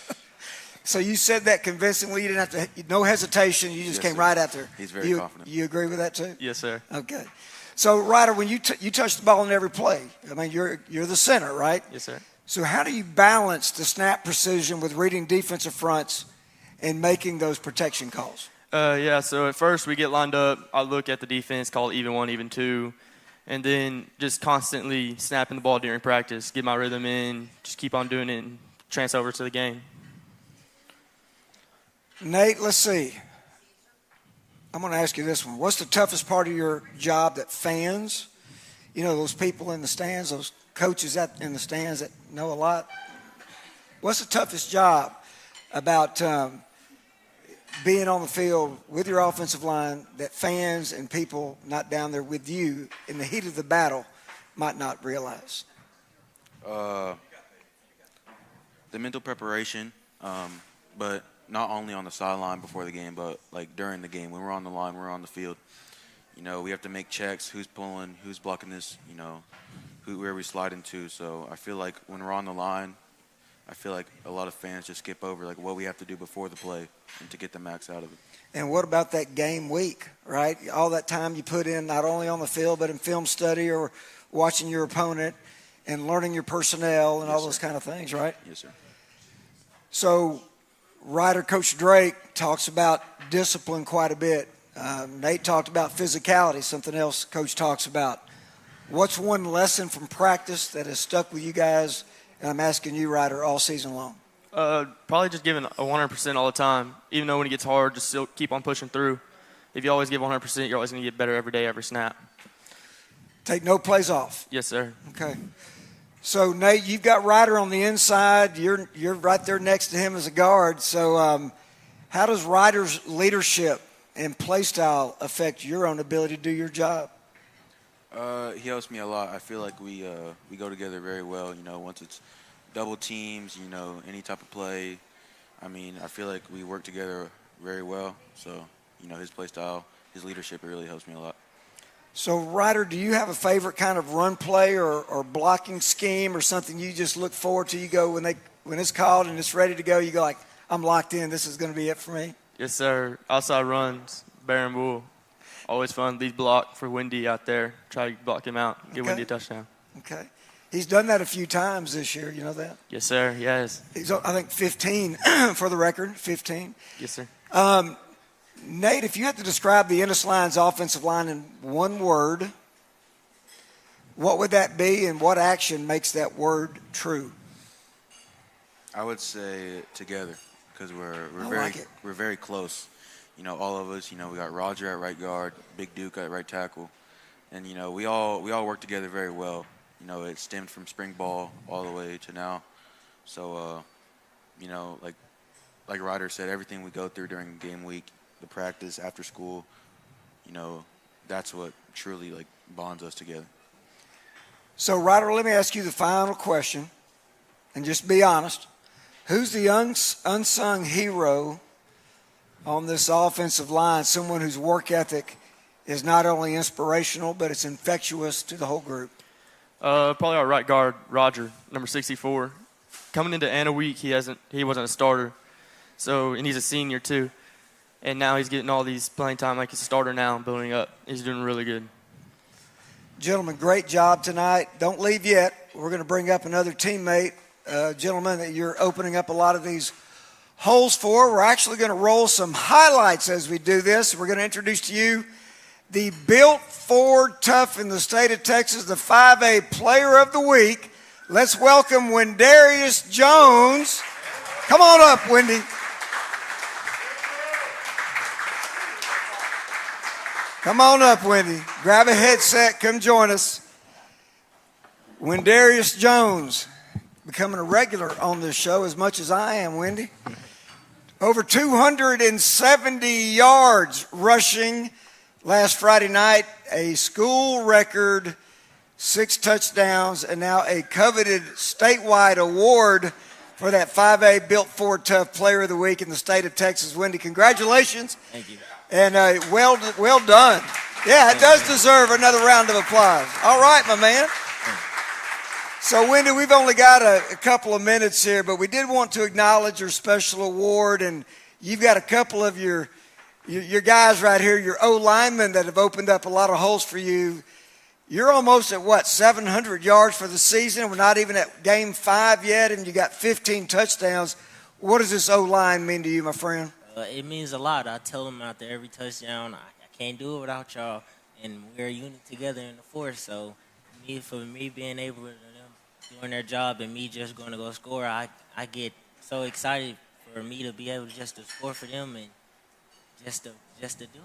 So you said that convincingly. You didn't have to, no hesitation. You just came right out there. He's very confident. You agree with that too? Yes, sir. Okay. So, Ryder, when you touch the ball in every play, you're the center, right? Yes, sir. So how do you balance the snap precision with reading defensive fronts and making those protection calls? So at first we get lined up. I look at the defense, call even 1, even 2, and then just constantly snapping the ball during practice, get my rhythm in, just keep on doing it and transfer over to the game. Nate, let's see. I'm going to ask you this one. What's the toughest part of your job that fans, those people in the stands, those coaches out in the stands that know a lot, what's the toughest job about being on the field with your offensive line that fans and people not down there with you in the heat of the battle might not realize? The mental preparation, but not only on the sideline before the game, but like during the game. When we're on the line, we're on the field. We have to make checks, who's pulling, who's blocking this, where we slide into. So I feel like when we're on the line, I feel like a lot of fans just skip over like what we have to do before the play and to get the max out of it. And what about that game week, right? All that time you put in not only on the field but in film study or watching your opponent and learning your personnel and all those kind of things, right? Yes, sir. So Ryder, Coach Drake talks about discipline quite a bit. Nate talked about physicality, something else Coach talks about. What's one lesson from practice that has stuck with you guys, and I'm asking you, Ryder, all season long? Probably just giving 100% all the time. Even though when it gets hard, just still keep on pushing through. If you always give 100%, you're always going to get better every day, every snap. Take no plays off. Yes, sir. Okay. So, Nate, you've got Ryder on the inside. You're right there next to him as a guard. So how does Ryder's leadership and play style affect your own ability to do your job? He helps me a lot. I feel like we go together very well. Once it's double teams, any type of play. I feel like we work together very well. So, his play style, his leadership, it really helps me a lot. So, Ryder, do you have a favorite kind of run play or blocking scheme or something you just look forward to? You go when it's called and it's ready to go, you go like, I'm locked in. This is going to be it for me. Yes, sir. Outside runs, bear and bull. Always fun. Lead block for Wendy out there. Try to block him out. Get Wendy a touchdown. Okay. He's done that a few times this year. You know that? Yes, sir. Yes. He's, I think, 15 for the record. 15. Yes, sir. Nate, if you had to describe the Ennis Lions offensive line in one word, what would that be, and what action makes that word true? I would say together, because we're very close. All of us. We got Roger at right guard, Big Duke at right tackle, and we all work together very well. It stemmed from spring ball all the way to now. So, like Ryder said, everything we go through during game week, the practice after school, that's what truly bonds us together. So, Ryder, let me ask you the final question, and just be honest. Who's the unsung hero on this offensive line, someone whose work ethic is not only inspirational, but it's infectious to the whole group? Probably our right guard, Roger, number 64. Coming into Anna week, he wasn't a starter, and he's a senior too. And now he's getting all these playing time like he's a starter now and building up. He's doing really good. Gentlemen, great job tonight. Don't leave yet. We're going to bring up another teammate. Gentlemen, that you're opening up a lot of these holes for. We're actually going to roll some highlights as we do this. We're going to introduce to you the Built Ford Tough in the state of Texas, the 5A Player of the Week. Let's welcome Wendarius Jones. Come on up, Wendy. Come on up, Wendy. Grab a headset. Come join us. Wendarius Jones, becoming a regular on this show as much as I am, Wendy. Over 270 yards rushing last Friday night, a school record, 6 touchdowns, and now a coveted statewide award for that 5A Built Ford Tough Player of the Week in the state of Texas. Wendy, congratulations. Thank you. And well done. Yeah, it does deserve another round of applause. All right, my man. So, Wendy, we've only got a couple of minutes here, but we did want to acknowledge your special award, and you've got a couple of your guys right here, your O-linemen that have opened up a lot of holes for you. You're almost at, 700 yards for the season? We're not even at game 5 yet, and you got 15 touchdowns. What does this O-line mean to you, my friend? It means a lot. I tell them after every touchdown, I can't do it without y'all, and we're a unit together in the force. So, for me being able to doing their job and me just going to go score, I get so excited for me to be able just to score for them and just to do it for them.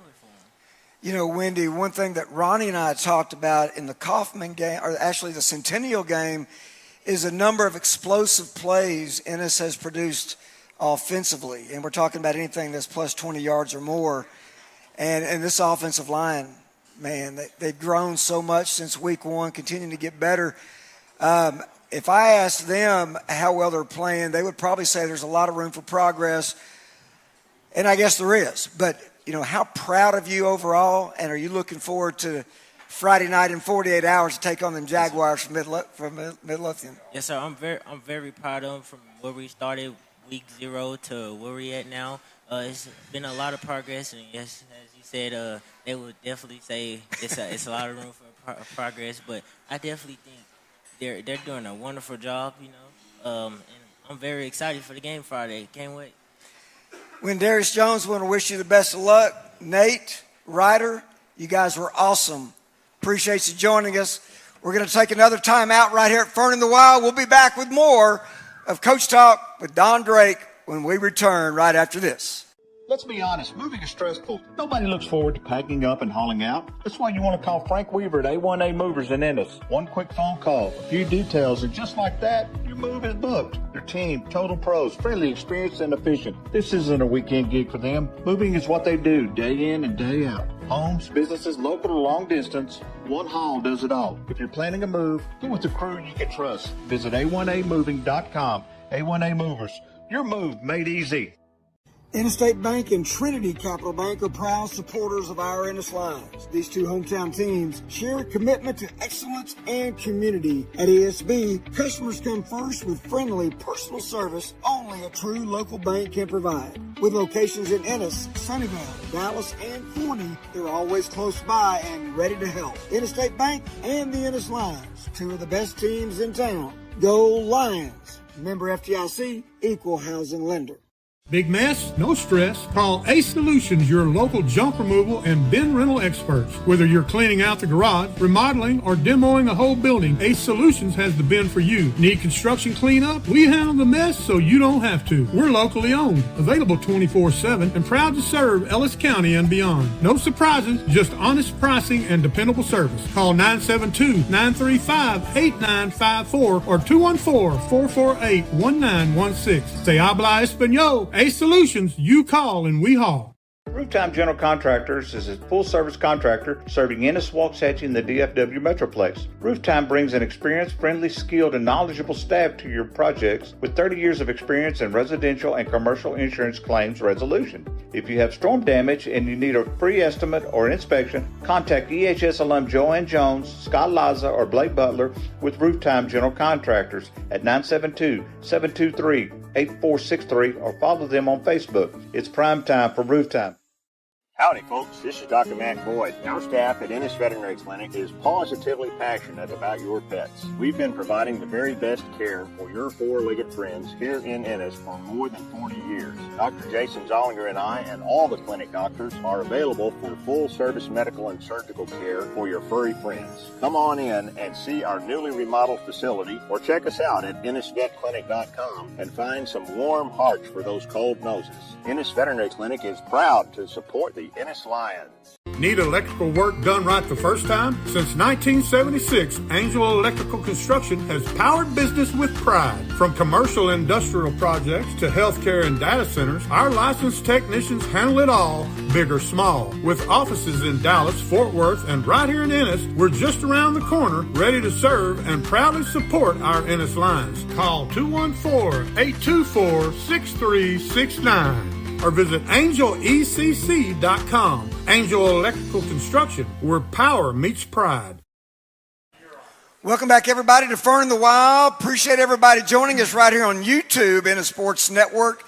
You know, Wendy, one thing that Ronnie and I talked about in the Kaufman game, or actually the Centennial game, is a number of explosive plays Ennis has produced offensively. And we're talking about anything that's plus 20 yards or more. And this offensive line, man, they've grown so much since week 1, continuing to get better. If I asked them how well they're playing, they would probably say there's a lot of room for progress. And I guess there is. But, you know, how proud of you overall? And are you looking forward to Friday night in 48 hours to take on them Jaguars from Midlothian? Yes, sir. I'm very proud of them from where we started week 0 to where we're at now. It's been a lot of progress. And, yes, as you said, they would definitely say it's a lot of room for progress. But I definitely think they're doing a wonderful job, you know, and I'm very excited for the game Friday. Can't wait. Wendarius Jones, want to wish you the best of luck. Nate, Ryder, you guys were awesome. Appreciate you joining us. We're going to take another time out right here at Fern in the Wild. We'll be back with more of Coach Talk with Don Drake when we return right after this. Let's be honest, moving is stressful. Nobody looks forward to packing up and hauling out. That's why you want to call Frank Weaver at A1A Movers in Ennis. One quick phone call, a few details, and just like that, your move is booked. Your team, total pros, friendly, experienced, and efficient. This isn't a weekend gig for them. Moving is what they do, day in and day out. Homes, businesses, local or long distance, one haul does it all. If you're planning a move, go with a crew you can trust. Visit A1AMoving.com. A1A Movers, your move made easy. Interstate Bank and Trinity Capital Bank are proud supporters of our Ennis Lions. These two hometown teams share a commitment to excellence and community. At ESB, customers come first with friendly, personal service only a true local bank can provide. With locations in Ennis, Sunnyvale, Dallas, and Forney, they're always close by and ready to help. Interstate Bank and the Ennis Lions, two of the best teams in town. Go Lions! Member FDIC, equal housing lender. Big mess? No stress. Call Ace Solutions, your local junk removal and bin rental experts. Whether you're cleaning out the garage, remodeling, or demoing a whole building, Ace Solutions has the bin for you. Need construction cleanup? We handle the mess so you don't have to. We're locally owned, available 24/7, and proud to serve Ellis County and beyond. No surprises, just honest pricing and dependable service. Call 972-935-8954 or 214-448-1916. Say habla español. Ace Solutions, you call and we haul. Rooftime General Contractors is a full-service contractor serving Ennis, Waxahachie, and the DFW Metroplex. Rooftime brings an experienced, friendly, skilled, and knowledgeable staff to your projects with 30 years of experience in residential and commercial insurance claims resolution. If you have storm damage and you need a free estimate or an inspection, contact EHS alum Joanne Jones, Scott Laza, or Blake Butler with Rooftime General Contractors at 972-723-8463 or follow them on Facebook. It's prime time for Rooftime. Howdy, folks. This is Dr. Matt Boyd. Our staff at Ennis Veterinary Clinic is positively passionate about your pets. We've been providing the very best care for your four-legged friends here in Ennis for more than 40 years. Dr. Jason Zollinger and I and all the clinic doctors are available for full-service medical and surgical care for your furry friends. Come on in and see our newly remodeled facility or check us out at EnnisVetClinic.com and find some warm hearts for those cold noses. Ennis Veterinary Clinic is proud to support the Ennis Lions. Need electrical work done right the first time? Since 1976, Angel Electrical Construction has powered business with pride. From commercial industrial projects to healthcare and data centers, our licensed technicians handle it all, big or small. With offices in Dallas, Fort Worth, and right here in Ennis, we're just around the corner, ready to serve and proudly support our Ennis Lions. Call 214-824-6369. or visit angelecc.com. Angel Electrical Construction, where power meets pride. Welcome back, everybody, to Fern in the Wild. Appreciate everybody joining us right here on YouTube in a Sports Network.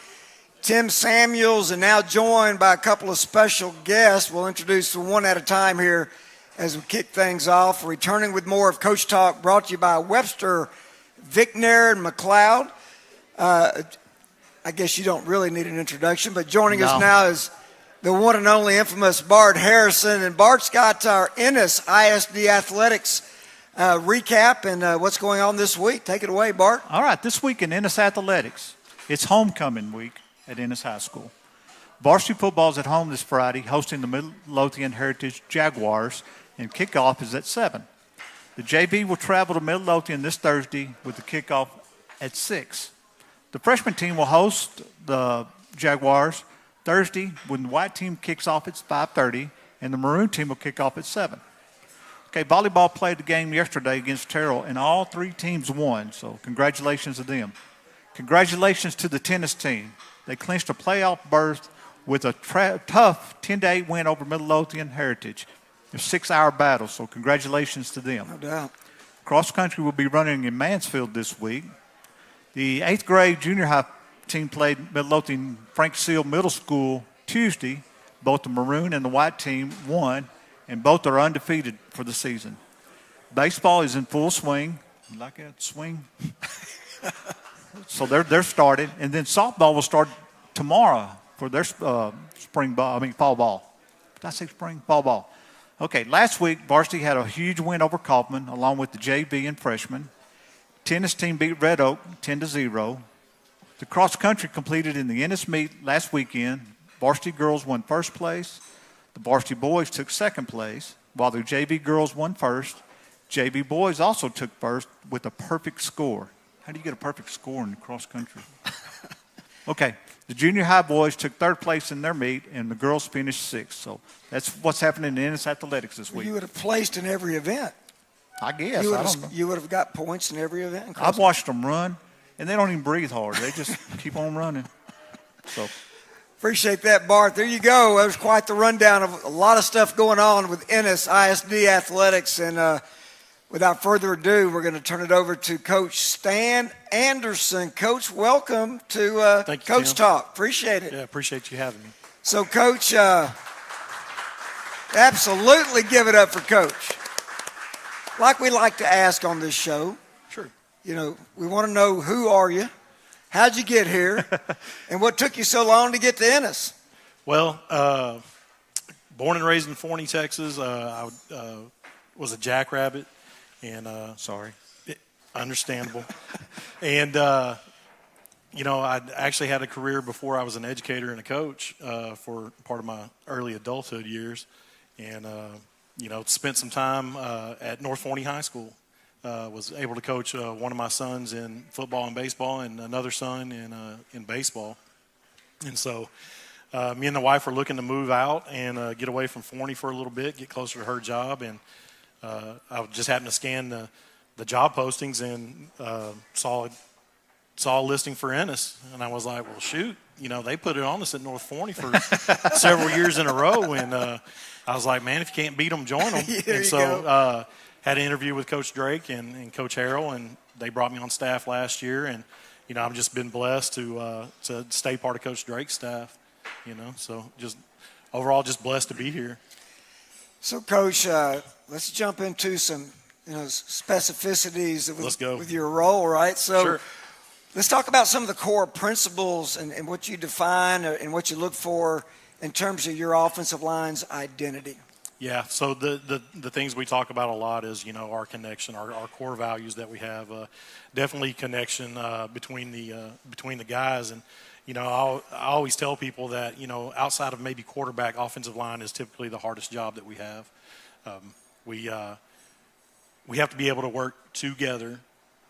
Tim Samuels, and now joined by a couple of special guests. We'll introduce them one at a time here as we kick things off. Returning with more of Coach Talk, brought to you by Webster, Vickner, and McLeod. I guess you don't really need an introduction, but joining us now is the one and only infamous Bart Harrison. And Bart's got our Ennis ISD Athletics recap and what's going on this week. Take it away, Bart. All right, this week in Ennis Athletics, it's homecoming week at Ennis High School. Varsity football is at home this Friday, hosting the Midlothian Heritage Jaguars, and kickoff is at 7. The JV will travel to Midlothian this Thursday with the kickoff at 6. The freshman team will host the Jaguars Thursday when the white team kicks off at 5:30, and the maroon team will kick off at 7. Okay, volleyball played the game yesterday against Terrell, and all three teams won, so congratulations to them. Congratulations to the tennis team. They clinched a playoff berth with a tough 10-8 win over Midlothian Heritage. A 6-hour battle, so congratulations to them. No doubt. Cross country will be running in Mansfield this week. The 8th grade junior high team played Midlothian Frank Seal Middle School Tuesday. Both the maroon and the white team won, and both are undefeated for the season. Baseball is in full swing. You like that swing? So they're started, and then softball will start tomorrow for their fall ball. Did I say spring? Fall ball. Okay, last week varsity had a huge win over Kaufman along with the JV and freshmen. Tennis team beat Red Oak 10-0. The cross country completed in the Ennis meet last weekend. Varsity girls won first place. The varsity boys took second place, while the JV girls won first. JV boys also took first with a perfect score. How do you get a perfect score in cross country? Okay, the junior high boys took third place in their meet, and the girls finished sixth. So that's what's happening in Ennis Athletics this week. You would have placed in every event. I guess. You would have got points in every event. I've watched them run, and they don't even breathe hard. They just keep on running. So appreciate that, Bart. There you go. That was quite the rundown of a lot of stuff going on with Ennis ISD Athletics. And without further ado, we're going to turn it over to Coach Stan Anderson. Coach, welcome to Thank you, Coach Tim. Talk. Appreciate it. Yeah, appreciate you having me. So, Coach, absolutely give it up for Coach. Like we like to ask on this show. Sure. You know, we want to know, who are you? How'd you get here? And what took you so long to get to Ennis? Well, born and raised in Forney, Texas. I was a jackrabbit. And understandable. And, I actually had a career before I was an educator and a coach for part of my early adulthood years. And, spent some time at North Forney High School. Was able to coach one of my sons in football and baseball and another son in baseball. And so me and the wife were looking to move out and get away from Forney for a little bit, get closer to her job. And I just happened to scan the job postings and saw a listing for Ennis. And I was like, well, shoot, they put it on us at North Forney for several years in a row. And I was like, man, if you can't beat them, join them. And so had an interview with Coach Drake and Coach Harrell, and they brought me on staff last year. And, I've just been blessed to stay part of Coach Drake's staff, so just overall, just blessed to be here. So, Coach, let's jump into some specificities with your role, right? So, sure. Let's talk about some of the core principles and what you define and what you look for in terms of your offensive line's identity. Yeah, so the things we talk about a lot is, our connection, our core values that we have. Definitely connection between the guys. And, I always tell people that, outside of maybe quarterback, offensive line is typically the hardest job that we have. We have to be able to work together,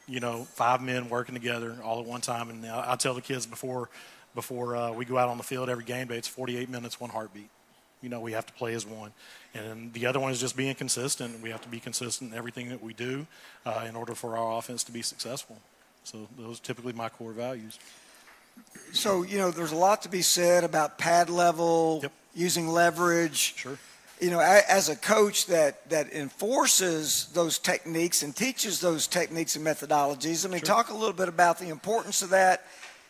5 men working together all at one time. And I tell the kids before we go out on the field every game day, it's 48 minutes, one heartbeat. We have to play as one. And the other one is just being consistent. We have to be consistent in everything that we do in order for our offense to be successful. So those are typically my core values. So, there's a lot to be said about pad level, using leverage. Sure. As a coach that enforces those techniques and teaches those techniques and methodologies, talk a little bit about the importance of that,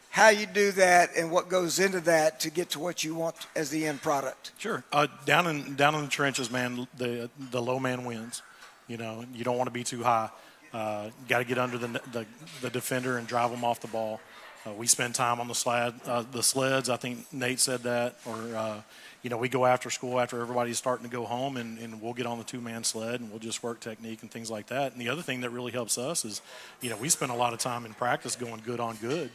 how you do that, and what goes into that to get to what you want as the end product. Sure. Down in the trenches, man, the low man wins. You don't want to be too high. Got to get under the defender and drive them off the ball. We spend time on the sleds. I think Nate said that. Or, we go after school after everybody's starting to go home, and we'll get on the 2-man sled, and we'll just work technique and things like that. And the other thing that really helps us is, we spend a lot of time in practice going good on good.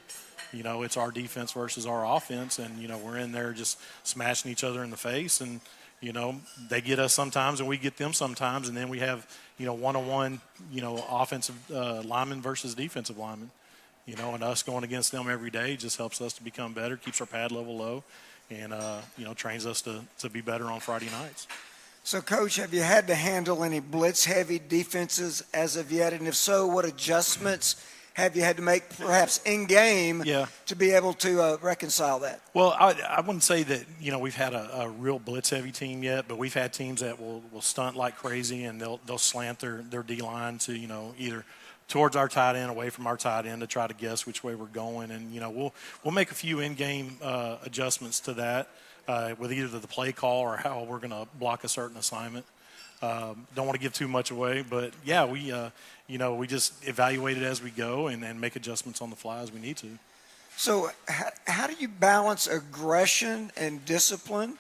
It's our defense versus our offense, and, we're in there just smashing each other in the face. And, they get us sometimes and we get them sometimes. And then we have, one-on-one, offensive lineman versus defensive lineman. And us going against them every day just helps us to become better, keeps our pad level low, and, trains us to be better on Friday nights. So, Coach, have you had to handle any blitz-heavy defenses as of yet? And if so, what adjustments have you had to make perhaps in-game to be able to reconcile that? Well, I wouldn't say that, we've had a real blitz-heavy team yet, but we've had teams that will stunt like crazy, and they'll slant their D-line to, either towards our tight end, away from our tight end to try to guess which way we're going. And, we'll make a few in-game adjustments to that with either the play call or how we're going to block a certain assignment. Don't want to give too much away, but, yeah, we just evaluate it as we go and make adjustments on the fly as we need to. So how do you balance aggression and discipline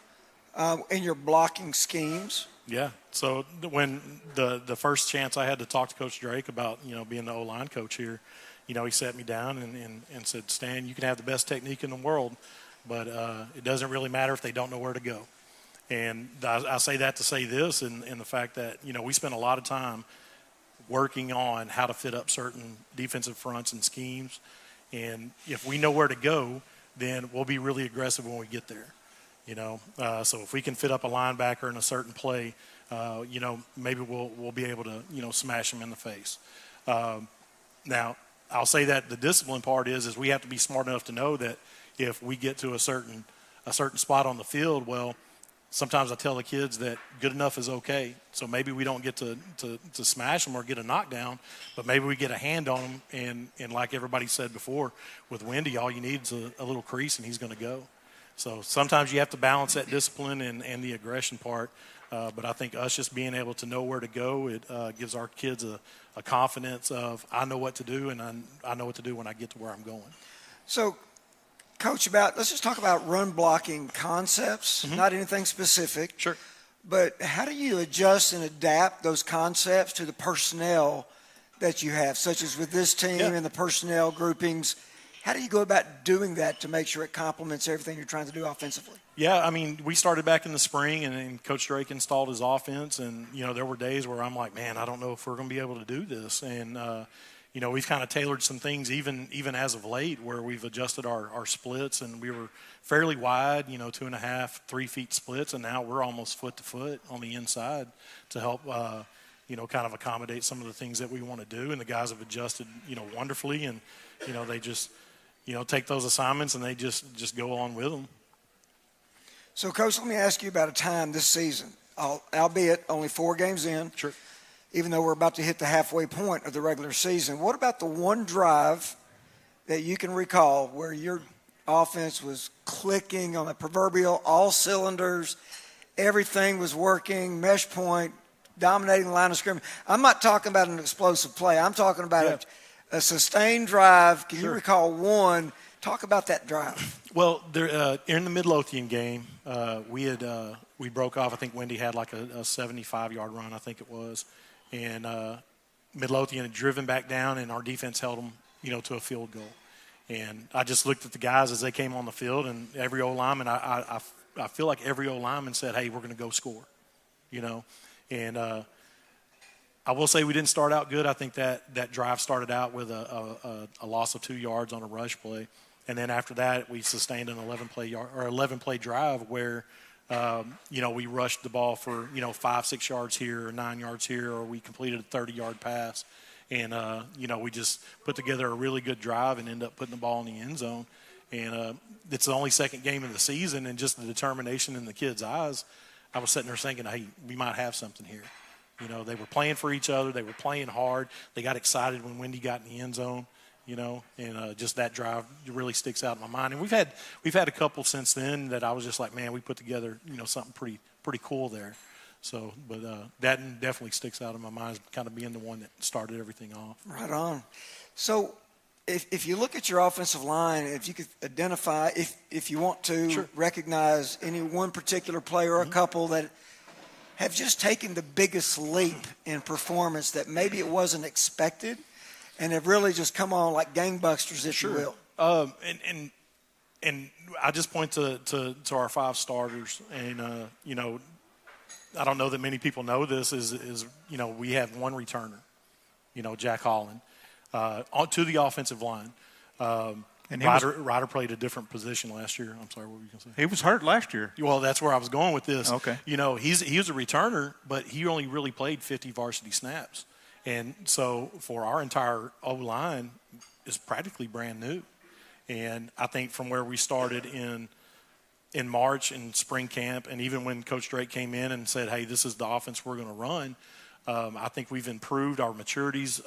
in your blocking schemes? Yeah. So when the first chance I had to talk to Coach Drake about, being the O-line coach here, he sat me down and said, Stan, you can have the best technique in the world, but it doesn't really matter if they don't know where to go. And I say that to say this and the fact that, we spend a lot of time working on how to fit up certain defensive fronts and schemes. And if we know where to go, then we'll be really aggressive when we get there. So if we can fit up a linebacker in a certain play, maybe we'll be able to, smash them in the face. Now, I'll say that the discipline part is we have to be smart enough to know that if we get to a certain spot on the field, well, sometimes I tell the kids that good enough is okay. So maybe we don't get to smash them or get a knockdown, but maybe we get a hand on them. And like everybody said before, with Wendy, all you need is a little crease and he's going to go. So sometimes you have to balance that discipline and the aggression part. But I think us just being able to know where to go, it gives our kids a confidence of I know what to do and I know what to do when I get to where I'm going. So, Coach, let's just talk about run blocking concepts, not anything specific. Sure. But how do you adjust and adapt those concepts to the personnel that you have, such as with this team and the personnel groupings? How do you go about doing that to make sure it complements everything you're trying to do offensively? Yeah, we started back in the spring, and Coach Drake installed his offense. And, there were days where I'm like, man, I don't know if we're going to be able to do this. And, we've kind of tailored some things even as of late where we've adjusted our splits. And we were fairly wide, 2.5, 3 feet splits. And now we're almost foot to foot on the inside to help, kind of accommodate some of the things that we want to do. And the guys have adjusted, wonderfully. And, they just – take those assignments and they just go on with them. So, Coach, let me ask you about a time this season, albeit only 4 games in, sure. Even though we're about to hit the halfway point of the regular season. What about the one drive that you can recall where you're offense was clicking on the proverbial all cylinders. Everything was working, mesh point, dominating the line of scrimmage. I'm not talking about an explosive play. I'm talking about a sustained drive. Can you recall one? Talk about that drive. Well, there, in the Midlothian game, we broke off. I think Wendy had like a 75-yard run, I think it was. And Midlothian had driven back down, and our defense held them, to a field goal. And I just looked at the guys as they came on the field, and every O-lineman, I feel like every O-lineman said, hey, we're going to go score, And I will say we didn't start out good. I think that drive started out with a loss of 2 yards on a rush play. And then after that, we sustained an 11-play drive where, we rushed the ball for, 5-6 yards here or 9 yards here, or we completed a 30-yard pass. And, we just put together a really good drive and ended up putting the ball in the end zone. And it's the only second game of the season, and just the determination in the kids' eyes, I was sitting there thinking, hey, we might have something here. They were playing for each other. They were playing hard. They got excited when Wendy got in the end zone, and just that drive really sticks out in my mind. And we've had a couple since then that I was just like, man, we put together, something pretty cool there. So, but that definitely sticks out in my mind as kind of being the one that started everything off. Right on. So, if you look at your offensive line, if you could identify, if you want to, recognize any one particular player or a couple that have just taken the biggest leap in performance that maybe it wasn't expected and have really just come on like gangbusters, if you will. And I just point to our 5 starters, and I don't know that many people know this is we have one returner, Jack Holland, to the offensive line. And Ryder played a different position last year. I'm sorry, what were you going to say? He was hurt last year. Well, that's where I was going with this. Okay. He was a returner, but he only really played 50 varsity snaps. And so for our entire O-line is practically brand new. And I think from where we started in March in spring camp, and even when Coach Drake came in and said, hey, this is the offense we're going to run, I think we've improved. Our maturity's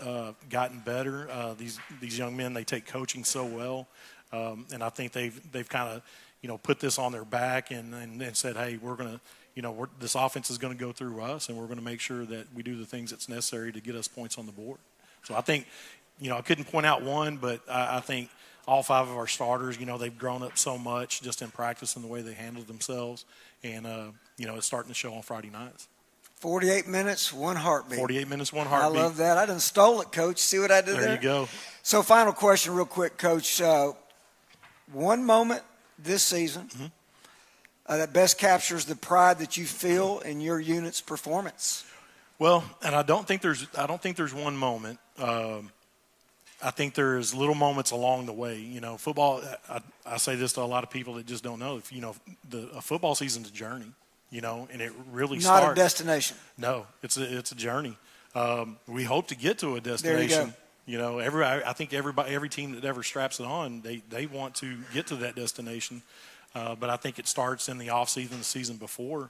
gotten better. These young men, they take coaching so well, and I think they've kind of put this on their back and said, hey, we're going to this offense is going to go through us, and we're going to make sure that we do the things that's necessary to get us points on the board. So I think I couldn't point out one, but I think all 5 of our starters, they've grown up so much just in practice and the way they handle themselves, and it's starting to show on Friday nights. 48 minutes, one heartbeat. 48 minutes, one heartbeat. I love that. I done stole it, Coach. See what I did there? There you go. So final question real quick, Coach. One moment this season that best captures the pride that you feel in your unit's performance. Well, and I don't think there's one moment. I think there's little moments along the way. Football, I say this to a lot of people that just don't know. A football season's a journey. And it really starts. Not a destination. No, it's a journey. We hope to get to a destination. There you go. I think every team that ever straps it on, they want to get to that destination. But I think it starts in the off season, the season before,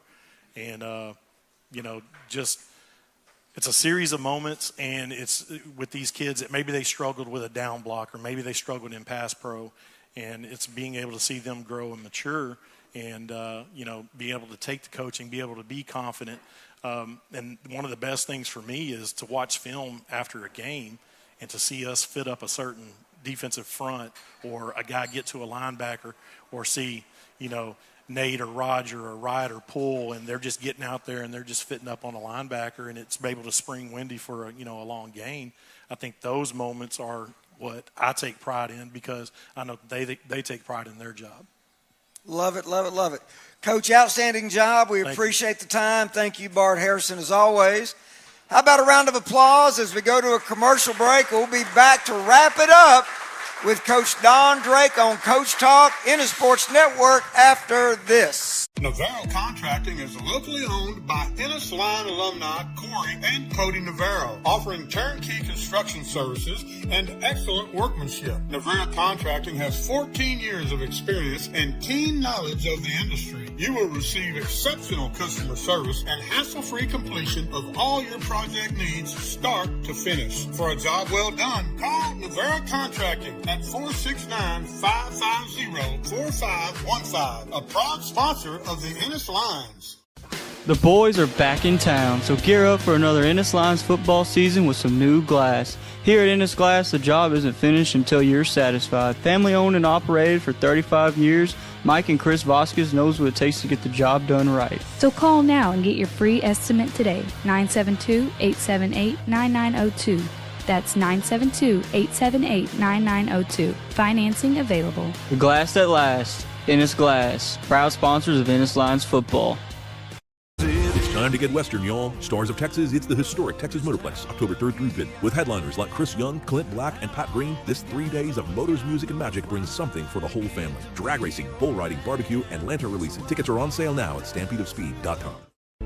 and just it's a series of moments. And it's with these kids that maybe they struggled with a down block, or maybe they struggled in pass pro, and it's being able to see them grow and mature. And, be able to take the coaching, be able to be confident. And one of the best things for me is to watch film after a game and to see us fit up a certain defensive front, or a guy get to a linebacker, or see, Nate or Roger or Ryder pull, and they're just getting out there and they're just fitting up on a linebacker, and it's able to spring Wendy for a long gain. I think those moments are what I take pride in, because I know they take pride in their job. Love it, love it, love it. Coach, outstanding job. We appreciate the time. Thank you, Bart Harrison, as always. How about a round of applause as we go to a commercial break? We'll be back to wrap it up with Coach Don Drake on Coach Talk, Ennis Sports Network after this. Navarro Contracting is locally owned by Ennis Line alumni Corey and Cody Navarro, offering turnkey construction services and excellent workmanship. Navarro Contracting has 14 years of experience and keen knowledge of the industry. You will receive exceptional customer service and hassle-free completion of all your project needs start to finish. For a job well done, call Navarro Contracting at 469-550-4515, a proud sponsor of the Ennis Lions. The boys are back in town, so gear up for another Ennis Lions football season with some new glass. Here at Ennis Glass, the job isn't finished until you're satisfied. Family owned and operated for 35 years, Mike and Chris Vasquez knows what it takes to get the job done right. So call now and get your free estimate today. 972-878-9902. That's 972-878-9902. Financing available. The glass that lasts. Ennis Glass, proud sponsors of Ennis Lions football. It's time to get Western, y'all. Stars of Texas, it's the historic Texas Motorplex, October 3rd through 5th. With headliners like Chris Young, Clint Black, and Pat Green, this 3 days of motors, music, and magic brings something for the whole family. Drag racing, bull riding, barbecue, and lantern releases. Tickets are on sale now at stampedeofspeed.com.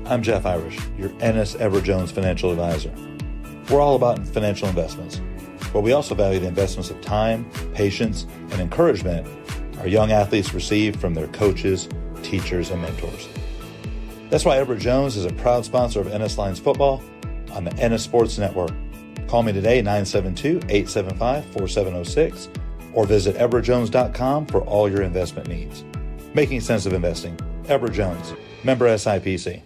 I'm Jeff Irish, your Ennis Ever Jones financial advisor. We're all about financial investments, but we also value the investments of time, patience, and encouragement our young athletes receive from their coaches, teachers, and mentors. That's why Ever Jones is a proud sponsor of Ennis Lions football on the Ennis Sports Network. Call me today, 972-875-4706, or visit everjones.com for all your investment needs. Making sense of investing. Ever Jones, member SIPC.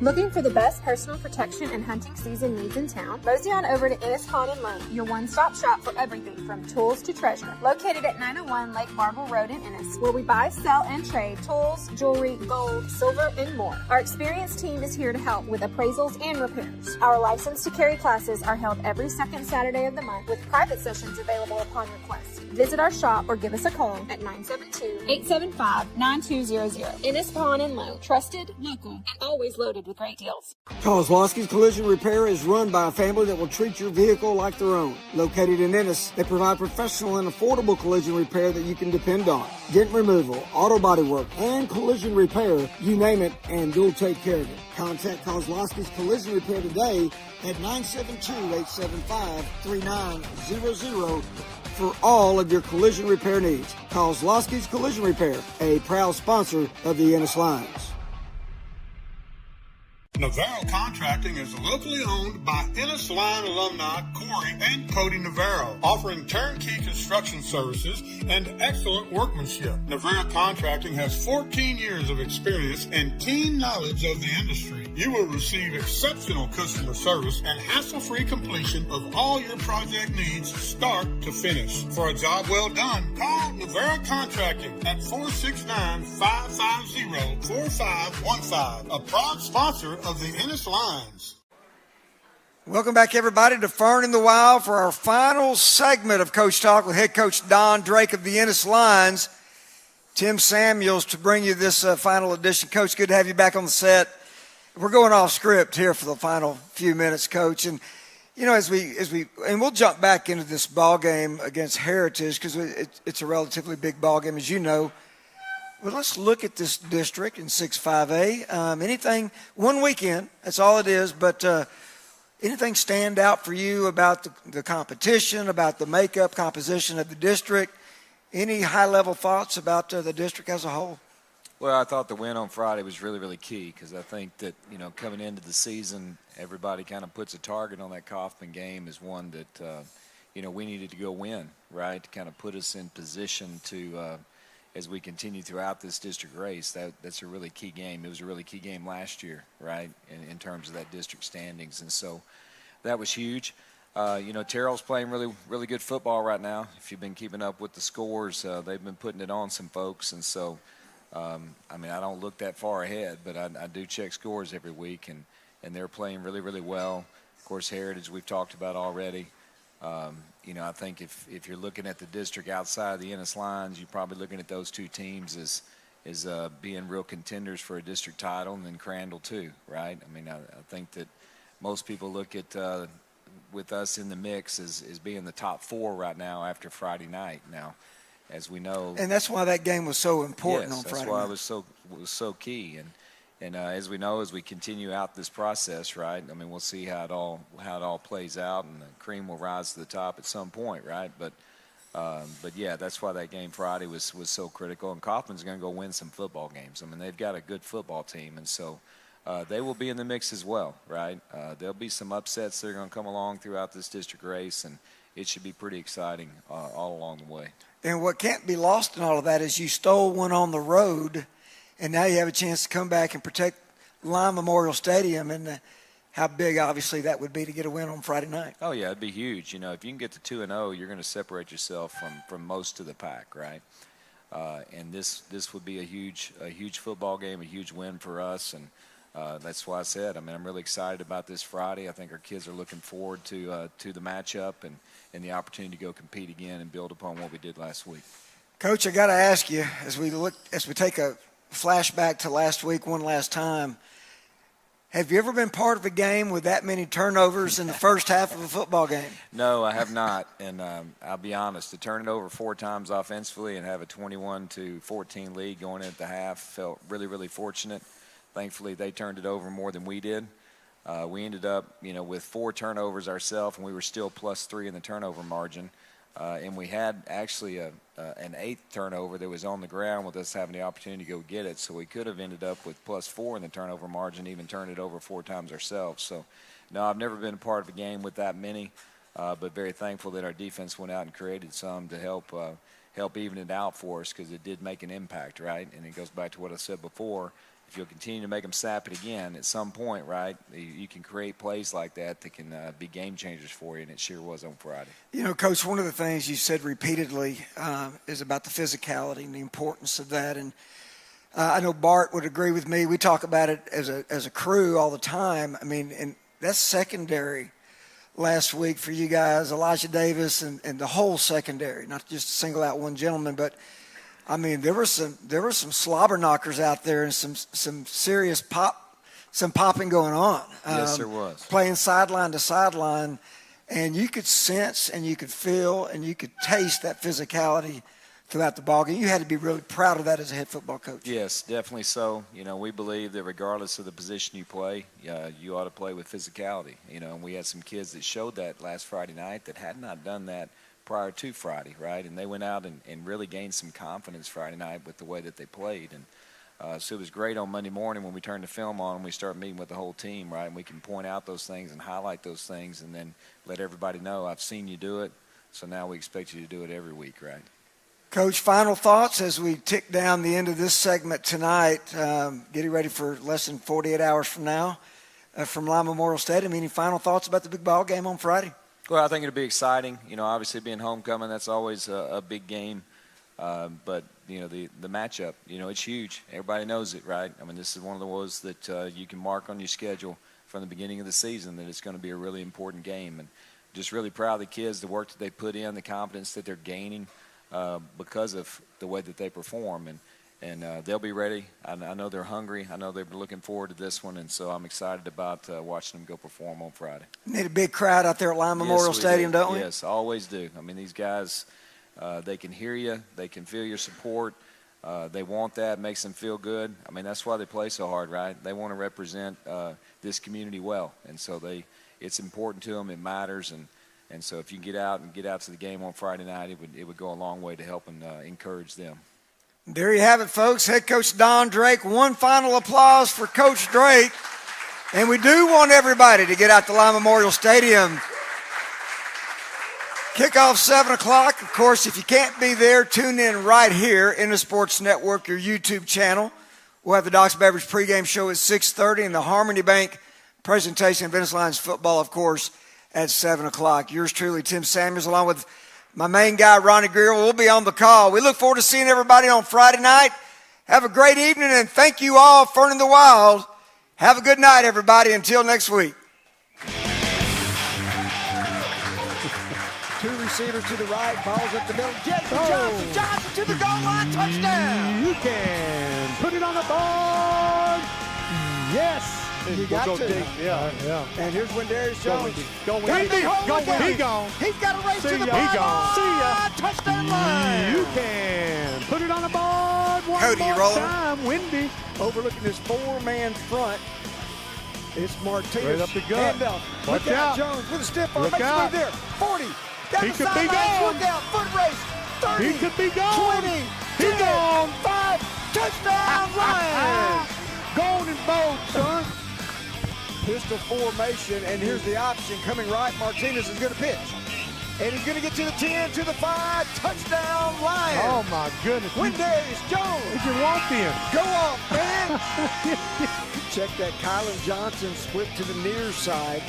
Looking for the best personal protection and hunting season needs in town? Mosey on over to Ennis Pawn & Loan, your one-stop shop for everything from tools to treasure. Located at 901 Lake Barble Road in Ennis, where we buy, sell, and trade tools, jewelry, gold, silver, and more. Our experienced team is here to help with appraisals and repairs. Our license to carry classes are held every second Saturday of the month with private sessions available upon request. Visit our shop or give us a call at 972-875-9200. Ennis Pawn & Loan. Trusted, local, and always loaded with great deals. Kozlowski's Collision Repair is run by a family that will treat your vehicle like their own. Located in Ennis, they provide professional and affordable collision repair that you can depend on. Dent removal, auto body work, and collision repair, you name it, and they'll take care of it. Contact Kozlowski's Collision Repair today at 972-875-3900 for all of your collision repair needs. Kozlowski's Collision Repair, a proud sponsor of the Ennis Lions. Navarro Contracting is locally owned by Ennis Line alumni Corey and Cody Navarro, offering turnkey construction services and excellent workmanship. Navarro Contracting has 14 years of experience and keen knowledge of the industry. You will receive exceptional customer service and hassle-free completion of all your project needs start to finish. For a job well done, call Navarro Contracting at 469-550-4515, a proud sponsor of the Ennis Lions. Welcome back, everybody, to Fern in the Wild for our final segment of Coach Talk with head coach Don Drake of the Ennis Lions. Tim Samuels to bring you this final edition. Coach, good to have you back on the set. We're going off script here for the final few minutes, Coach. And, you know, as we we'll jump back into this ball game against Heritage because it's a relatively big ball game, as you know. Well, let's look at this district in 6-5A. Anything, one weekend, that's all it is, but anything stand out for you about the competition, about the makeup, composition of the district? Any high-level thoughts about the district as a whole? Well, I thought the win on Friday was really, really key because I think that, you know, coming into the season, everybody kind of puts a target on that Kaufman game as one that, you know, we needed to go win, right, to kind of put us in position to as we continue throughout this district race. That's a really key game. It was a really key game last year, right, in terms of that district standings. And so that was huge. You know, Terrell's playing really, really good football right now. If you've been keeping up with the scores, they've been putting it on some folks. And so, I mean, I don't look that far ahead, but I do check scores every week, and they're playing really, really well. Of course, Heritage we've talked about already. You know, I think if you're looking at the district outside of the Ennis Lions, you're probably looking at those two teams as being real contenders for a district title, and then Crandall too, right? I mean, I think that most people look at with us in the mix as being the top four right now after Friday night. Now, as we know. And that's why that game was so important on Friday that's why night. it was so key. And as we know, as we continue out this process, right? I mean, we'll see how it all plays out, and the cream will rise to the top at some point, right? But yeah, that's why that game Friday was so critical. And Kaufman's going to go win some football games. I mean, they've got a good football team, and so they will be in the mix as well, right? There'll be some upsets that are going to come along throughout this district race, and it should be pretty exciting all along the way. And what can't be lost in all of that is you stole one on the road, and now you have a chance to come back and protect Lime Memorial Stadium, and how big, obviously, that would be to get a win on Friday night. Oh, yeah, it'd be huge. You know, if you can get to 2-0, you're going to separate yourself from most of the pack, right? And this would be a huge football game, a huge win for us, and that's why I said, I mean, I'm really excited about this Friday. I think our kids are looking forward to the matchup and the opportunity to go compete again and build upon what we did last week. Coach, I got to ask you, as we take a flashback to last week one last time, have you ever been part of a game with that many turnovers in the first half of a football game? No, I have not. And I'll be honest, to turn it over 4 times offensively and have a 21-14 lead going into the half felt really, really fortunate. Thankfully, they turned it over more than we did. We ended up, with 4 turnovers ourselves, and we were still +3 in the turnover margin. And we had actually an 8th turnover that was on the ground with us having the opportunity to go get it. So we could have ended up with +4 in the turnover margin, even turned it over 4 times ourselves. So, no, I've never been a part of a game with that many, but very thankful that our defense went out and created some to help even it out for us, because it did make an impact, right? And it goes back to what I said before. If you'll continue to make them sap it again, at some point, right, you can create plays like that can be game changers for you, and it sure was on Friday. Coach, one of the things you said repeatedly is about the physicality and the importance of that. And I know Bart would agree with me. We talk about it as a crew all the time. I mean, and that's secondary last week for you guys, Elijah Davis and the whole secondary, not just single out one gentleman, but I mean, there were some slobber knockers out there and some serious popping going on. Yes, there was. Playing sideline to sideline, and you could sense and you could feel and you could taste that physicality throughout the ballgame. You had to be really proud of that as a head football coach. Yes, definitely so. We believe that regardless of the position you play, you ought to play with physicality. And we had some kids that showed that last Friday night that had not done that prior to Friday, right? And they went out and really gained some confidence Friday night with the way that they played. And so it was great on Monday morning when we turned the film on and we started meeting with the whole team, right? And we can point out those things and highlight those things and then let everybody know, I've seen you do it, so now we expect you to do it every week, right? Coach, final thoughts as we tick down the end of this segment tonight, getting ready for less than 48 hours from now from Lime Memorial Stadium. Any final thoughts about the big ball game on Friday? Well, I think it'll be exciting. Obviously being homecoming, that's always a big game. But, the matchup, it's huge. Everybody knows it, right? I mean, this is one of those that you can mark on your schedule from the beginning of the season that it's going to be a really important game. And just really proud of the kids, the work that they put in, the confidence that they're gaining because of the way that they perform. And they'll be ready. I know they're hungry. I know they're looking forward to this one, and so I'm excited about watching them go perform on Friday. Need a big crowd out there at Lime Memorial Stadium, don't we? Yes, always do. I mean, these guys, they can hear you. They can feel your support. They want that. It makes them feel good. I mean, that's why they play so hard, right? They want to represent this community well, and so it's important to them. It matters, and so if you can get out to the game on Friday night, it would go a long way to help and encourage them. There you have it, folks. Head coach Don Drake. One final applause for Coach Drake. And we do want everybody to get out to Lime Memorial Stadium. Kickoff 7 o'clock. Of course, if you can't be there, tune in right here in the Sports Network, your YouTube channel. We'll have the Doc's Beverage pregame show at 6:30 and the Harmony Bank presentation of Ennis Lions football, of course, at 7 o'clock. Yours truly, Tim Samuels, along with my main guy, Ronnie Greer, will be on the call. We look forward to seeing everybody on Friday night. Have a great evening, and thank you all, Fern in the Wild. Have a good night, everybody. Until next week. Two receivers to the right, balls up the middle. Johnson to the goal line, touchdown. You can put it on the board. Yes. You got go to. deep. Yeah. And here's Windarius Jones. Go Wendy. Go Wendy. He gone. He's got a race to the He bottom. gone. See ya. Touchdown line. You can put it on the board one Cody, you more rolling? time. Wendy. Overlooking this four-man front. It's Martinez. Right up the gut. Handoff. Watch Look out. out. Jones with a stiff arm. Look Makes out. a move there. 40. Down He the could be sidelines. gone. Look out. Foot race. 30. He could be gone. 20. He 10, gone. 5. Touchdown Lions. Gone in both, son. Pistol formation, and here's the option coming right. Martinez is going to pitch. And he's going to get to the 10, to the 5. Touchdown Lions. Oh, my goodness. Windarius Jones. Did you walk in? Go off, man. Check that. Kylan Johnson split to the near side.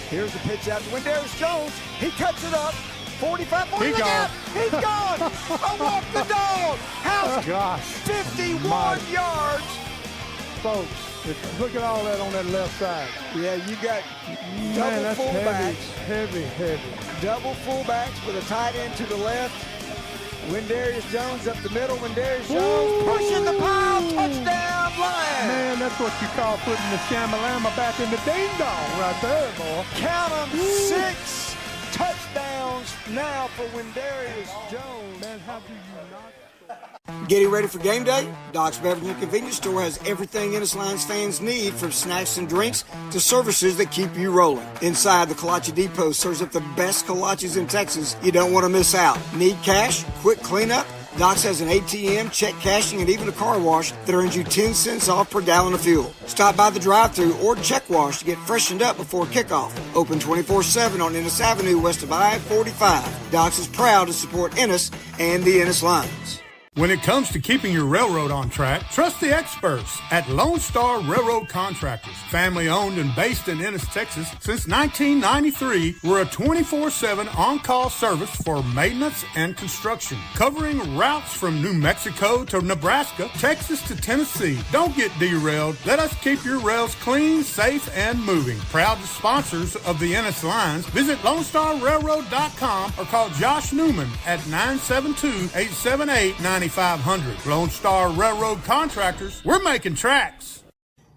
Here's the pitch out to Windarius Jones. He cuts it up. 45, 40, look out. He's gone. I walk the dog. House. Gosh. 51 yards. Folks, look at all that on that left side. Yeah, you got Man, double that's fullbacks. heavy. Double fullbacks with a tight end to the left. Windarius Jones up the middle. Windarius Jones pushing the pile. Touchdown Lions. Man, that's what you call putting the shamalama back in the ding-dong right there, boy. Count them. 6 touchdowns now for Windarius Jones. Man, how do you not? Getting ready for game day? Doc's Beverage and Convenience Store has everything Ennis Lions fans need, from snacks and drinks to services that keep you rolling. Inside, the Kolache Depot serves up the best kolaches in Texas. You don't want to miss out. Need cash? Quick cleanup? Doc's has an ATM, check cashing, and even a car wash that earns you 10 cents off per gallon of fuel. Stop by the drive-thru or check wash to get freshened up before kickoff. Open 24/7 on Ennis Avenue west of I-45. Doc's is proud to support Ennis and the Ennis Lions. When it comes to keeping your railroad on track, trust the experts at Lone Star Railroad Contractors. Family owned and based in Ennis, Texas since 1993, we're a 24/7 on-call service for maintenance and construction, covering routes from New Mexico to Nebraska, Texas to Tennessee. Don't get derailed. Let us keep your rails clean, safe, and moving. Proud sponsors of the Ennis Lions. Visit LoneStarRailroad.com or call Josh Newman at 972-878-9500. Lone Star Railroad Contractors, we're making tracks.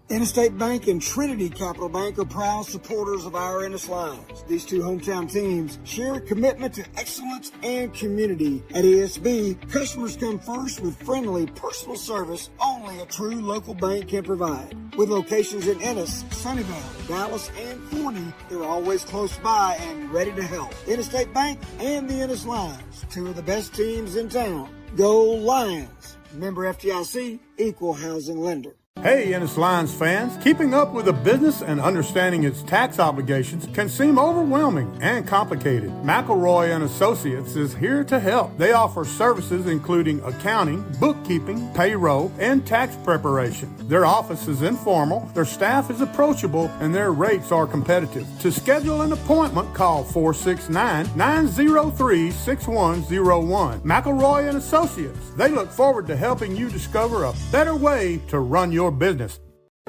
Interstate Bank and Trinity Capital Bank are proud supporters of our Ennis Lions. These two hometown teams share a commitment to excellence and community. At ESB, customers come first with friendly, personal service only a true local bank can provide. With locations in Ennis, Sunnyvale, Dallas, and Forney, they're always close by and ready to help. Interstate Bank and the Ennis Lions, two of the best teams in town. Go Lions! Member FDIC, equal housing lender. Hey, Ennis Lions fans, keeping up with a business and understanding its tax obligations can seem overwhelming and complicated. McElroy and Associates is here to help. They offer services including accounting, bookkeeping, payroll, and tax preparation. Their office is informal, their staff is approachable, and their rates are competitive. To schedule an appointment, call 469-903-6101. McElroy and Associates. They look forward to helping you discover a better way to run your business.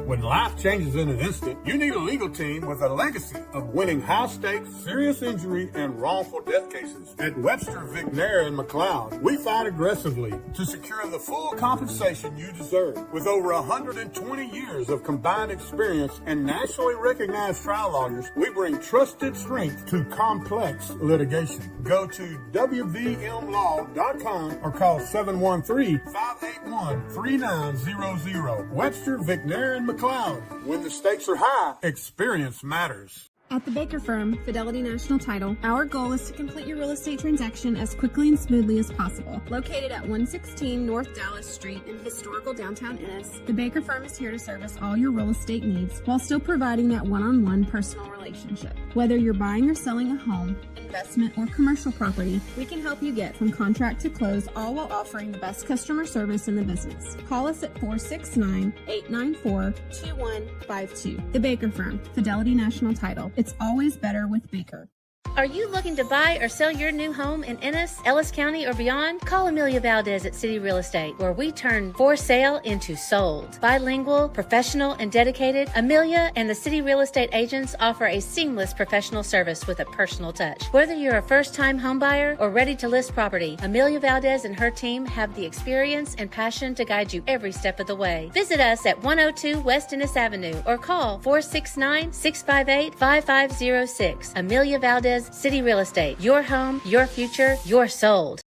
When life changes in an instant, you need a legal team with a legacy of winning high-stakes, serious injury, and wrongful death cases. At Webster, McNair, and McLeod, we fight aggressively to secure the full compensation you deserve. With over 120 years of combined experience and nationally recognized trial lawyers, we bring trusted strength to complex litigation. Go to wvmlaw.com or call 713-581-3900. Webster, McNair, and McLeod. When the stakes are high, experience matters. At the Baker Firm, Fidelity National Title, our goal is to complete your real estate transaction as quickly and smoothly as possible. Located at 116 North Dallas Street in historical downtown Ennis, the Baker Firm is here to service all your real estate needs while still providing that one-on-one personal relationship. Whether you're buying or selling a home, investment, or commercial property, we can help you get from contract to close, all while offering the best customer service in the business. Call us at 469-894-2152. The Baker Firm, Fidelity National Title. It's always better with Baker. Are you looking to buy or sell your new home in Ennis, Ellis County, or beyond? Call Amelia Valdez at City Real Estate, where we turn for sale into sold. Bilingual, professional, and dedicated, Amelia and the City Real Estate agents offer a seamless professional service with a personal touch. Whether you're a first-time homebuyer or ready to list property, Amelia Valdez and her team have the experience and passion to guide you every step of the way. Visit us at 102 West Ennis Avenue or call 469-658-5506. Amelia Valdez, City Real Estate. Your home, your future, your sold.